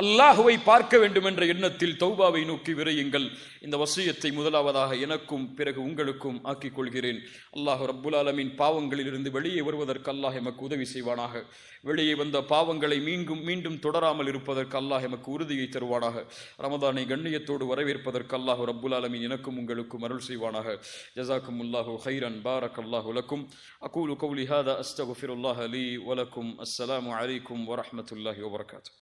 S2: அல்லாஹுவை பார்க்க வேண்டும் என்ற எண்ணத்தில் தௌபாவை நோக்கி விரையுங்கள். இந்த வசியத்தை முதலாவதாக எனக்கும் பிறகு உங்களுக்கும் ஆக்கிக் கொள்கிறேன். அல்லாஹ் ரப்புல் ஆலமீன் பாவங்களில் இருந்து வெளியே வருவதற்கு அல்லாஹ் எமக்கு உதவி செய்வானாக. வெளியே வந்த பாவங்களை மீண்டும் தொடராமல் இருப்பதற்கு அல்லாஹ் எமக்கு உறுதியை தருவானாக. ரமதானை கண்ணியத்தோடு வரவேற்பதற்கு அல்லாஹ் ரப்புல் ஆலமீன் எனக்கும் உங்களுக்கும் அருள் செய்வானாக. ஜஸாக்குமுல்லாஹு கைரன், பாரக்கல்லாஹு லக்கும். அகூலு கௌலி ஹாதா அஸ்தக்ஃபிருல்லாஹ லீ வ லக்கும். அஸ்ஸலாமு அலைக்கும் வ ரஹ்மத்துல்லாஹி வ பரகாத்துஹு.